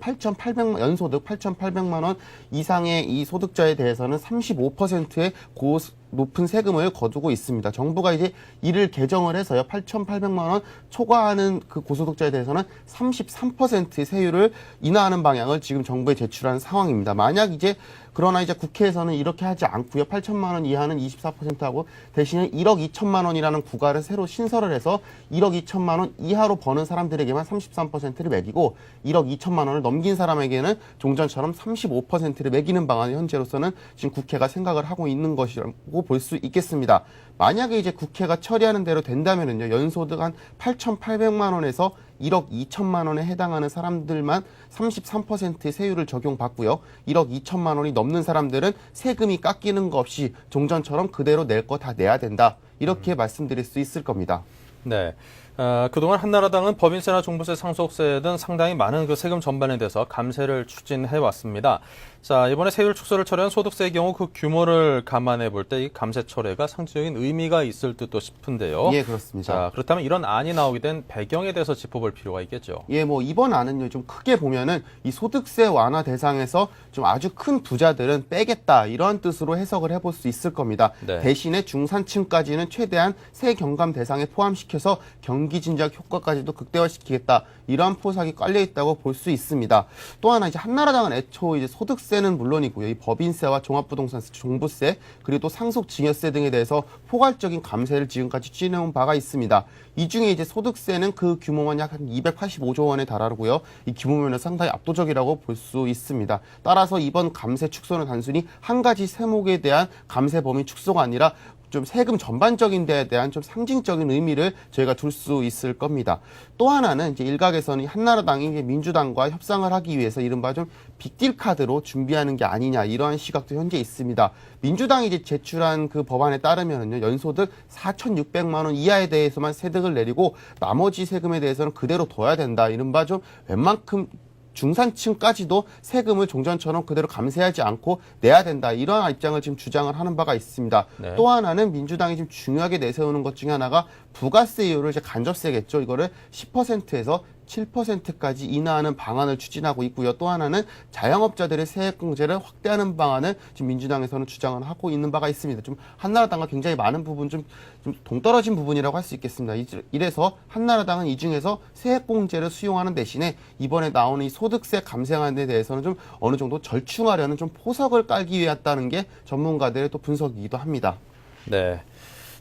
연소득 8,800만 원 이상의 이 소득자에 대해서는 35%의 높은 세금을 거두고 있습니다. 정부가 이제 이를 개정을 해서요. 8,800만 원 초과하는 그 고소득자에 대해서는 33%의 세율을 인하하는 방향을 지금 정부에 제출한 상황입니다. 만약 그러나 이제 국회에서는 이렇게 하지 않고요. 8천만 원 이하는 24%하고 대신에 1억 2천만 원이라는 구간을 새로 신설을 해서 1억 2천만 원 이하로 버는 사람들에게만 33%를 매기고 1억 2천만 원을 넘긴 사람에게는 종전처럼 35%를 매기는 방안을 현재로서는 지금 국회가 생각을 하고 있는 것이라고 볼 수 있겠습니다. 만약에 이제 국회가 처리하는 대로 된다면은요. 연소득 한 8,800만 원에서 1억 2천만 원에 해당하는 사람들만 33%의 세율을 적용받고요. 1억 2천만 원이 넘는 사람들은 세금이 깎이는 거 없이 종전처럼 그대로 낼 거 다 내야 된다. 이렇게 말씀드릴 수 있을 겁니다. 네. 그동안 한나라당은 법인세나 종부세, 상속세 등 상당히 많은 그 세금 전반에 대해서 감세를 추진해 왔습니다. 자, 이번에 세율 축소를 처리한 소득세의 경우 그 규모를 감안해 볼 때 이 감세 철회가 상징적인 의미가 있을 듯도 싶은데요. 예, 그렇습니다. 자, 그렇다면 이런 안이 나오게 된 배경에 대해서 짚어볼 필요가 있겠죠. 예, 뭐 이번 안은요 좀 크게 보면은 이 소득세 완화 대상에서 좀 아주 큰 부자들은 빼겠다 이런 뜻으로 해석을 해볼 수 있을 겁니다. 네. 대신에 중산층까지는 최대한 세 경감 대상에 포함시켜서 경기 진작 효과까지도 극대화시키겠다 이러한 포석이 깔려 있다고 볼 수 있습니다. 또 하나 이제 한나라당은 애초 이제 소득세는 물론이고요, 이 법인세와 종합부동산세, 종부세 그리고 또 상속증여세 등에 대해서 포괄적인 감세를 지금까지 추진해온 바가 있습니다. 이 중에 이제 소득세는 그 규모만 약 한 285조 원에 달하고요. 이 규모면은 상당히 압도적이라고 볼 수 있습니다. 따라서 이번 감세 축소는 단순히 한 가지 세목에 대한 감세 범위 축소가 아니라 좀 세금 전반적인 데에 대한 좀 상징적인 의미를 저희가 둘 수 있을 겁니다. 또 하나는 이제 일각에서는 한나라당이 민주당과 협상을 하기 위해서 이른바 좀 빅딜 카드로 준비하는 게 아니냐 이러한 시각도 현재 있습니다. 민주당이 이제 제출한 그 법안에 따르면은요, 연소득 4,600만 원 이하에 대해서만 세득을 내리고 나머지 세금에 대해서는 그대로 둬야 된다. 이른바 좀 웬만큼 중산층까지도 세금을 종전처럼 그대로 감세하지 않고 내야 된다. 이런 입장을 지금 주장을 하는 바가 있습니다. 네. 또 하나는 민주당이 지금 중요하게 내세우는 것 중에 하나가 부가세율을 이제 간접세겠죠. 이거를 10%에서 7%까지 인하하는 방안을 추진하고 있고요. 또 하나는 자영업자들의 세액공제를 확대하는 방안을 지금 민주당에서는 주장을 하고 있는 바가 있습니다. 좀 한나라당과 굉장히 많은 부분 좀 동떨어진 부분이라고 할 수 있겠습니다. 이래서 한나라당은 이 중에서 세액공제를 수용하는 대신에 이번에 나오는 이 소득세 감세안에 대해서는 좀 어느 정도 절충하려는 좀 포석을 깔기 위해 했다는 게 전문가들의 또 분석이기도 합니다. 네.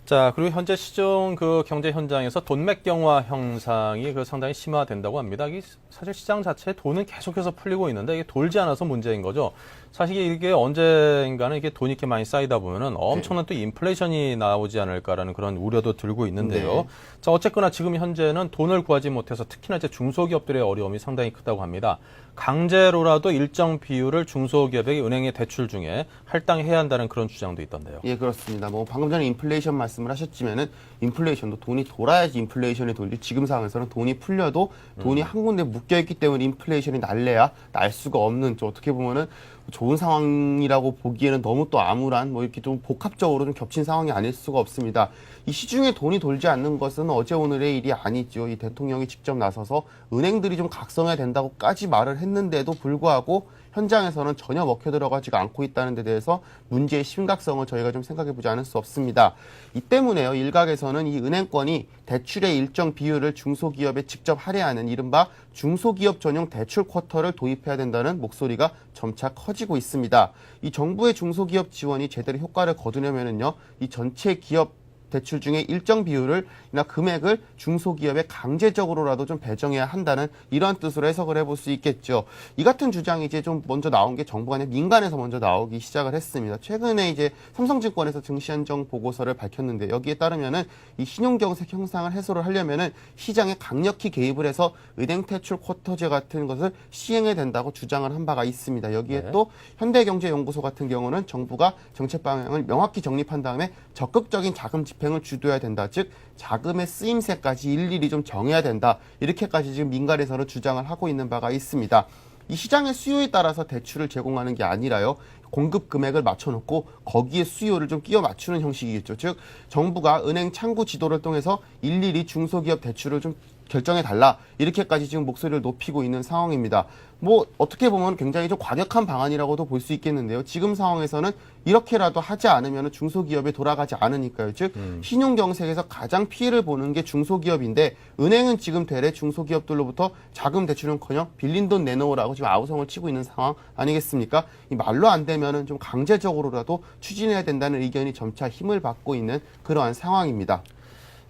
자, 그리고 현재 시중 그 경제 현장에서 돈맥경화 현상이 그 상당히 심화된다고 합니다. 이 사실 시장 자체에 돈은 계속해서 풀리고 있는데 이게 돌지 않아서 문제인 거죠. 사실 이게 언젠가는 이게 돈이 이렇게 많이 쌓이다 보면은 엄청난 또 인플레이션이 나오지 않을까라는 그런 우려도 들고 있는데요. 네. 자, 어쨌거나 지금 현재는 돈을 구하지 못해서 특히나 이제 중소기업들의 어려움이 상당히 크다고 합니다. 강제로라도 일정 비율을 중소기업에게 은행의 대출 중에 할당해야 한다는 그런 주장도 있던데요. 예, 그렇습니다. 뭐 방금 전에 인플레이션 말씀을 하셨지만은 인플레이션도 돈이 돌아야지 인플레이션이 돌지 지금 상황에서는 돈이 풀려도 돈이 한 군데 묶여 있기 때문에 인플레이션이 날래야 날 수가 없는 좀 어떻게 보면은 좋은 상황이라고 보기에는 너무 또 암울한 뭐 이렇게 좀 복합적으로 좀 겹친 상황이 아닐 수가 없습니다. 이 시중에 돈이 돌지 않는 것은 어제 오늘의 일이 아니죠. 이 대통령이 직접 나서서 은행들이 좀 각성해야 된다고까지 말을 했는데도 불구하고 현장에서는 전혀 먹혀 들어가지가 않고 있다는 데 대해서 문제의 심각성을 저희가 좀 생각해보지 않을 수 없습니다. 이 때문에요. 일각에서는 이 은행권이 대출의 일정 비율을 중소기업에 직접 할애하는 이른바 중소기업 전용 대출 쿼터를 도입해야 된다는 목소리가 점차 커지고 있습니다. 이 정부의 중소기업 지원이 제대로 효과를 거두려면은요, 이 전체 기업 대출 중에 일정 비율을나 금액을 중소기업에 강제적으로라도 좀 배정해야 한다는 이러한 뜻으로 해석을 해볼 수 있겠죠. 이 같은 주장이 이제 좀 먼저 나온 게 정부가 아니라 민간에서 먼저 나오기 시작을 했습니다. 최근에 이제 삼성증권에서 증시안정 보고서를 밝혔는데 여기에 따르면은 이 신용경색 형상을 해소를 하려면은 시장에 강력히 개입을 해서 은행 대출 쿼터제 같은 것을 시행해야 된다고 주장을 한 바가 있습니다. 여기에 네. 또 현대경제연구소 같은 경우는 정부가 정책 방향을 명확히 정립한 다음에 적극적인 자금 집행을 주도해야 된다. 즉 자금의 쓰임새까지 일일이 좀 정해야 된다. 이렇게까지 지금 민간에서는 주장을 하고 있는 바가 있습니다. 이 시장의 수요에 따라서 대출을 제공하는 게 아니라요. 공급 금액을 맞춰놓고 거기에 수요를 좀 끼워 맞추는 형식이겠죠. 즉 정부가 은행 창구 지도를 통해서 일일이 중소기업 대출을 좀 결정해달라. 이렇게까지 지금 목소리를 높이고 있는 상황입니다. 뭐 어떻게 보면 굉장히 좀 과격한 방안이라고도 볼 수 있겠는데요. 지금 상황에서는 이렇게라도 하지 않으면 중소기업에 돌아가지 않으니까요. 즉 신용경색에서 가장 피해를 보는 게 중소기업인데 은행은 지금 대래 중소기업들로부터 자금 대출은커녕 빌린 돈 내놓으라고 지금 아우성을 치고 있는 상황 아니겠습니까? 이 말로 안 되면은 좀 강제적으로라도 추진해야 된다는 의견이 점차 힘을 받고 있는 그러한 상황입니다.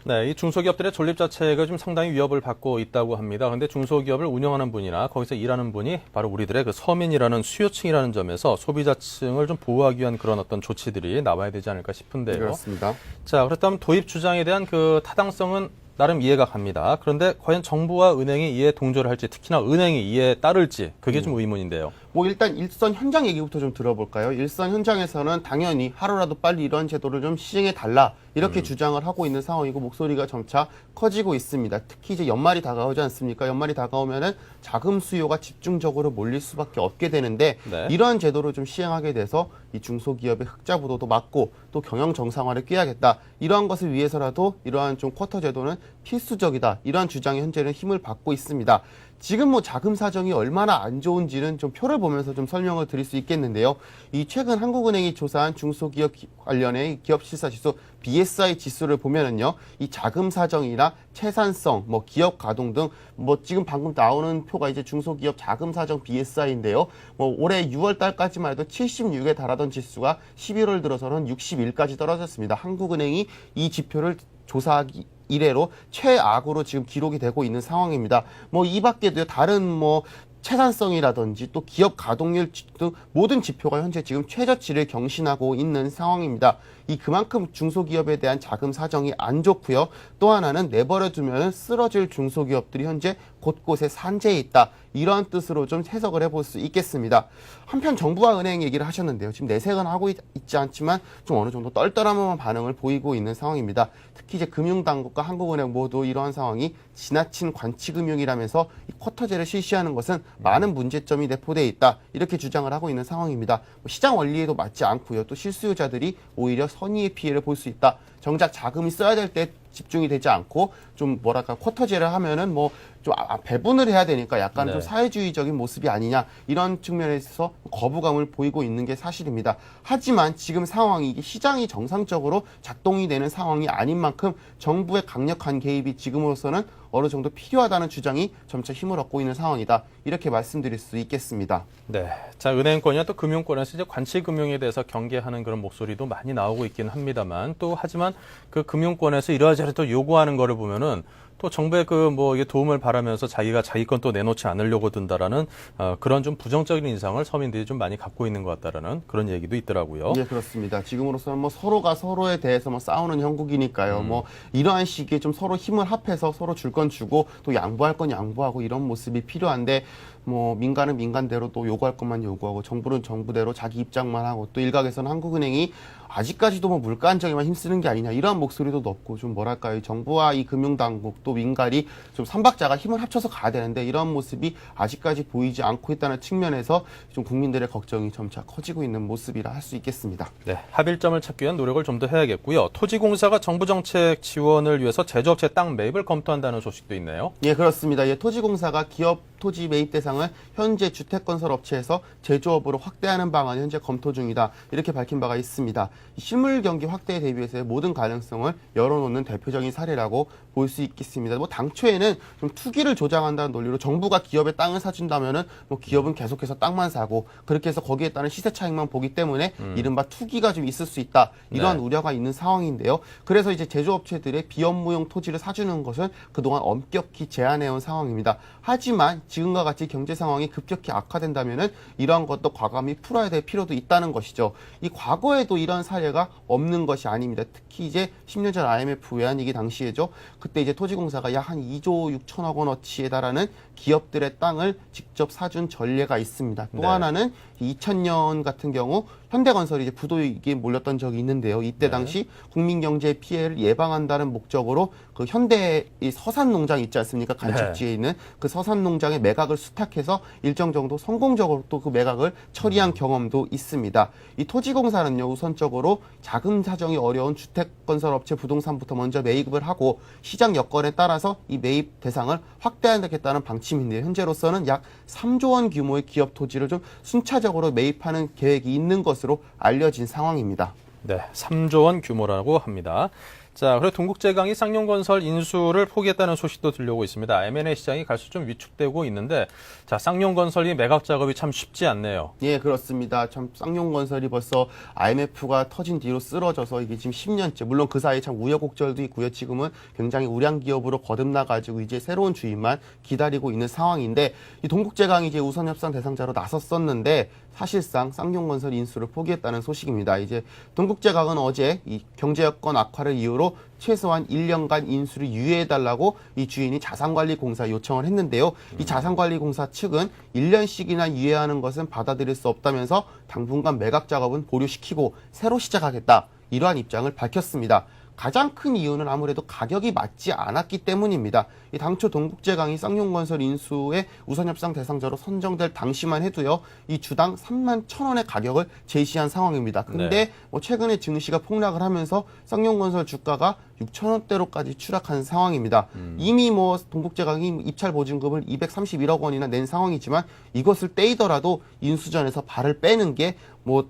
네, 이 중소기업들의 존립 자체가 좀 상당히 위협을 받고 있다고 합니다. 그런데 중소기업을 운영하는 분이나 거기서 일하는 분이 바로 우리들의 그 서민이라는 수요층이라는 점에서 소비자층을 좀 보호하기 위한 그런 어떤 조치들이 나와야 되지 않을까 싶은데요. 그렇습니다. 자, 그렇다면 도입 주장에 대한 그 타당성은 나름 이해가 갑니다. 그런데 과연 정부와 은행이 이에 동조를 할지, 특히나 은행이 이에 따를지 그게 좀 의문인데요. 뭐 일단 일선 현장 얘기부터 좀 들어볼까요? 일선 현장에서는 당연히 하루라도 빨리 이런 제도를 좀 시행해 달라 이렇게 주장을 하고 있는 상황이고 목소리가 점차 커지고 있습니다. 특히 이제 연말이 다가오지 않습니까? 연말이 다가오면은 자금 수요가 집중적으로 몰릴 수밖에 없게 되는데 네. 이러한 제도를 좀 시행하게 돼서 이 중소기업의 흑자 부도도 막고 또 경영 정상화를 꾀하겠다. 이러한 것을 위해서라도 이러한 좀 쿼터 제도는 필수적이다. 이러한 주장이 현재는 힘을 받고 있습니다. 지금 뭐 자금 사정이 얼마나 안 좋은지는 좀 표를 보면서 좀 설명을 드릴 수 있겠는데요. 이 최근 한국은행이 조사한 중소기업 관련의 기업 실사 지수 BSI 지수를 보면은요, 이 자금 사정이나 채산성, 뭐 기업 가동 등 뭐 지금 방금 나오는 표가 이제 중소기업 자금 사정 BSI인데요. 뭐 올해 6월 달까지만 해도 76에 달하던 지수가 11월 들어서는 61까지 떨어졌습니다. 한국은행이 이 지표를 조사하기 이래로 최악으로 지금 기록이 되고 있는 상황입니다. 뭐 이 밖에도 다른 뭐 채산성이라든지 또 기업 가동률 등 모든 지표가 현재 지금 최저치를 경신하고 있는 상황입니다. 이 그만큼 중소기업에 대한 자금 사정이 안 좋고요. 또 하나는 내버려 두면 쓰러질 중소기업들이 현재 곳곳에 산재해 있다. 이러한 뜻으로 좀 해석을 해볼 수 있겠습니다. 한편 정부와 은행 얘기를 하셨는데요. 지금 내색은 하고 있지 않지만 좀 어느 정도 떨떠름한 반응을 보이고 있는 상황입니다. 특히 이제 금융당국과 한국은행 모두 이러한 상황이 지나친 관치금융이라면서 이 쿼터제를 실시하는 것은 많은 문제점이 내포되어 있다. 이렇게 주장을 하고 있는 상황입니다. 시장 원리에도 맞지 않고요. 또 실수요자들이 오히려 선의의 피해를 볼 수 있다. 정작 자금이 써야 될 때 집중이 되지 않고 좀 뭐랄까 쿼터제를 하면은 뭐 좀 배분을 해야 되니까 약간 네. 좀 사회주의적인 모습이 아니냐 이런 측면에서 거부감을 보이고 있는 게 사실입니다. 하지만 지금 상황이 이게 시장이 정상적으로 작동이 되는 상황이 아닌 만큼 정부의 강력한 개입이 지금으로서는 어느 정도 필요하다는 주장이 점차 힘을 얻고 있는 상황이다. 이렇게 말씀드릴 수 있겠습니다. 네. 자, 은행권이나 또 금융권에서 이제 관치금융에 대해서 경계하는 그런 목소리도 많이 나오고 있긴 합니다만 또 하지만 그 금융권에서 이러저러 또 요구하는 거를 보면은 또 정부의 그 뭐 이게 도움을 바라면서 자기가 자기 건 또 내놓지 않으려고 든다라는 그런 좀 부정적인 인상을 서민들이 좀 많이 갖고 있는 것 같다라는 그런 얘기도 있더라고요. 예, 그렇습니다. 지금으로서는 뭐 서로가 서로에 대해서 뭐 싸우는 형국이니까요. 뭐 이러한 시기에 좀 서로 힘을 합해서 서로 줄 건 주고 또 양보할 건 양보하고 이런 모습이 필요한데 뭐 민간은 민간대로 또 요구할 것만 요구하고 정부는 정부대로 자기 입장만 하고 또 일각에서는 한국은행이 아직까지도 뭐 물가 안정에만 힘쓰는 게 아니냐 이러한 목소리도 높고 좀 뭐랄까요 정부와 이 금융당국 또 민간이 좀 삼박자가 힘을 합쳐서 가야 되는데 이런 모습이 아직까지 보이지 않고 있다는 측면에서 좀 국민들의 걱정이 점차 커지고 있는 모습이라 할 수 있겠습니다. 네, 합일점을 찾기 위한 노력을 좀 더 해야겠고요. 토지공사가 정부 정책 지원을 위해서 제조업체 땅 매입을 검토한다는 소식도 있네요. 예, 그렇습니다. 예, 토지공사가 기업 토지 매입 대상을 현재 주택건설업체에서 제조업으로 확대하는 방안을 현재 검토 중이다. 이렇게 밝힌 바가 있습니다. 실물 경기 확대에 대비해서의 모든 가능성을 열어놓는 대표적인 사례라고 볼 수 있겠습니다. 뭐 당초에는 좀 투기를 조장한다는 논리로 정부가 기업에 땅을 사준다면은 뭐 기업은 계속해서 땅만 사고 그렇게 해서 거기에 따른 시세 차익만 보기 때문에 이른바 투기가 좀 있을 수 있다. 이러한 네. 우려가 있는 상황인데요. 그래서 이제 제조업체들의 비업무용 토지를 사주는 것은 그동안 엄격히 제한해온 상황입니다. 하지만 지금과 같이 경제 상황이 급격히 악화된다면은 이러한 것도 과감히 풀어야 될 필요도 있다는 것이죠. 이 과거에도 이런 사례가 없는 것이 아닙니다. 특히 이제 10년 전 IMF 외환위기 당시에죠. 그때 이제 토지공사가 약 한 2조 6천억 원어치에 달하는 기업들의 땅을 직접 사준 전례가 있습니다. 또 네. 하나는 2000년 같은 경우 현대건설이 이제 부도위기에 몰렸던 적이 있는데요. 이때 네. 당시 국민 경제 피해를 예방한다는 목적으로 그 현대 이 서산 농장 있지 않습니까? 간척지에 있는 그 서산 농장의 매각을 수탁해서 일정 정도 성공적으로 또 그 매각을 처리한 경험도 있습니다. 이 토지공사는요, 우선적으로 자금 사정이 어려운 주택건설업체 부동산부터 먼저 매입을 하고 시장 여건에 따라서 이 매입 대상을 확대하겠다는 방침인데요. 현재로서는 약 3조 원 규모의 기업 토지를 좀 순차적으로 매입하는 계획이 있는 것으로 알려진 상황입니다. 네, 3조 원 규모라고 합니다. 자, 그리고 동국제강이 쌍용건설 인수를 포기했다는 소식도 들려오고 있습니다. M&A 시장이 갈수록 좀 위축되고 있는데, 자, 쌍용건설이 매각 작업이 참 쉽지 않네요. 예, 그렇습니다. 참 쌍용건설이 벌써 IMF가 터진 뒤로 쓰러져서 이게 지금 10년째, 물론 그 사이에 참 우여곡절도 있고요. 지금은 굉장히 우량 기업으로 거듭나가지고 이제 새로운 주인만 기다리고 있는 상황인데, 이 동국제강이 이제 우선 협상 대상자로 나섰었는데 사실상 쌍용건설 인수를 포기했다는 소식입니다. 이제 동국제강은 어제 이 경제 여건 악화를 이유로 최소한 1년간 인수를 유예해달라고 이 주인이 자산관리공사 요청을 했는데요. 이 자산관리공사 측은 1년씩이나 유예하는 것은 받아들일 수 없다면서 당분간 매각 작업은 보류시키고 새로 시작하겠다. 이러한 입장을 밝혔습니다. 가장 큰 이유는 아무래도 가격이 맞지 않았기 때문입니다. 이 당초 동국제강이 쌍용건설 인수의 우선협상 대상자로 선정될 당시만 해도요, 이 주당 3만 1,000원의 가격을 제시한 상황입니다. 근데 네. 뭐 최근에 증시가 폭락을 하면서 쌍용건설 주가가 6,000원대로까지 추락한 상황입니다. 이미 뭐 동국제강이 입찰 보증금을 231억 원이나 낸 상황이지만 이것을 떼이더라도 인수전에서 발을 빼는 게뭐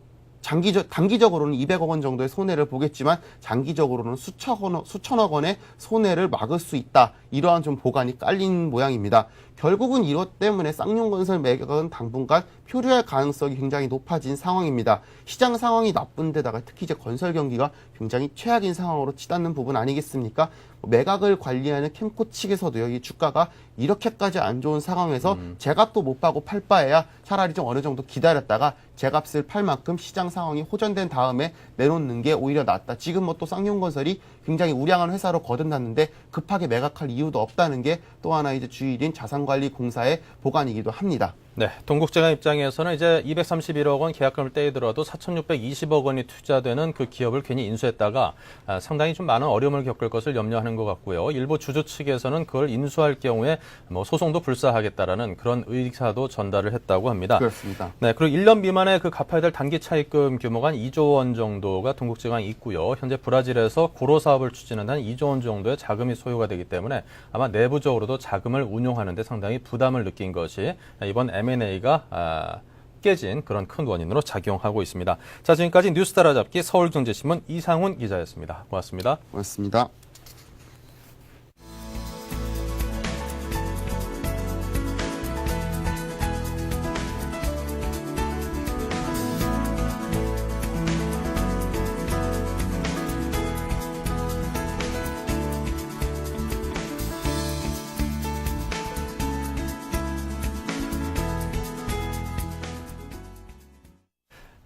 단기적으로는 200억 원 정도의 손해를 보겠지만 장기적으로는 수천억 원의 손해를 막을 수 있다. 이러한 좀 보관이 깔린 모양입니다. 결국은 이것 때문에 쌍용건설 매각은 당분간 표류할 가능성이 굉장히 높아진 상황입니다. 시장 상황이 나쁜 데다가 특히 이제 건설 경기가 굉장히 최악인 상황으로 치닫는 부분 아니겠습니까? 매각을 관리하는 캠코 측에서도요, 이 주가가 이렇게까지 안 좋은 상황에서 제값도 못 파고 팔 바에야 차라리 좀 어느 정도 기다렸다가 제값을 팔 만큼 시장 상황이 호전된 다음에 내놓는 게 오히려 낫다. 지금 뭐 또 쌍용건설이 굉장히 우량한 회사로 거듭났는데 급하게 매각할 이유도 없다는 게 또 하나 이제 주일인 자산관리공사의 보관이기도 합니다. 네, 동국제강 입장에서는 이제 231억 원 계약금을 떼더라도 4,620억 원이 투자되는 그 기업을 괜히 인수했다가 상당히 좀 많은 어려움을 겪을 것을 염려하는 것 같고요. 일부 주주 측에서는 그걸 인수할 경우에 뭐 소송도 불사하겠다라는 그런 의사도 전달을 했다고 합니다. 그렇습니다. 네, 그리고 1년 미만에 그 갚아야 될 단기 차입금 규모가 한 2조 원 정도가 동국제강이 있고요. 현재 브라질에서 고로 사업을 추진하는 한 2조 원 정도의 자금이 소요가 되기 때문에 아마 내부적으로도 자금을 운용하는 데 상당히 부담을 느낀 것이 이번 M&A가 깨진 그런 큰 원인으로 작용하고 있습니다. 자, 지금까지 뉴스 따라잡기 서울경제신문 이상훈 기자였습니다. 고맙습니다. 고맙습니다.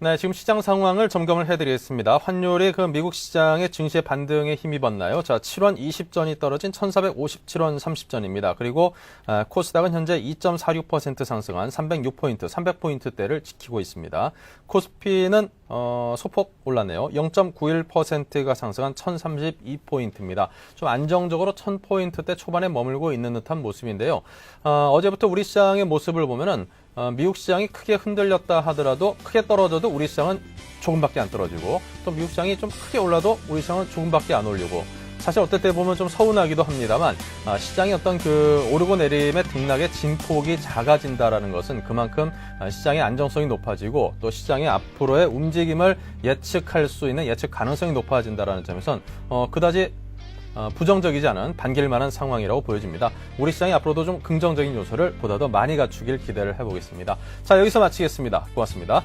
네, 지금 시장 상황을 점검을 해드리겠습니다. 환율이 그 미국 시장의 증시의 반등에 힘입었나요? 자, 7원 20전이 떨어진 1,457원 30전입니다. 그리고 코스닥은 현재 2.46% 상승한 306포인트, 300포인트대를 지키고 있습니다. 코스피는 소폭 올랐네요. 0.91%가 상승한 1,032포인트입니다. 좀 안정적으로 1,000포인트대 초반에 머물고 있는 듯한 모습인데요. 어제부터 우리 시장의 모습을 보면은 미국 시장이 크게 흔들렸다 하더라도 크게 떨어져도 우리 시장은 조금밖에 안 떨어지고 또 미국 시장이 좀 크게 올라도 우리 시장은 조금밖에 안 올리고 사실 어떨 때 보면 좀 서운하기도 합니다만 시장의 어떤 그 오르고 내림의 등락의 진폭이 작아진다라는 것은 그만큼 시장의 안정성이 높아지고 또 시장의 앞으로의 움직임을 예측할 수 있는 예측 가능성이 높아진다라는 점에선 그다지 부정적이지 않은 반길 만한 상황이라고 보여집니다. 우리 시장이 앞으로도 좀 긍정적인 요소를 보다 더 많이 갖추길 기대를 해보겠습니다. 자, 여기서 마치겠습니다. 고맙습니다.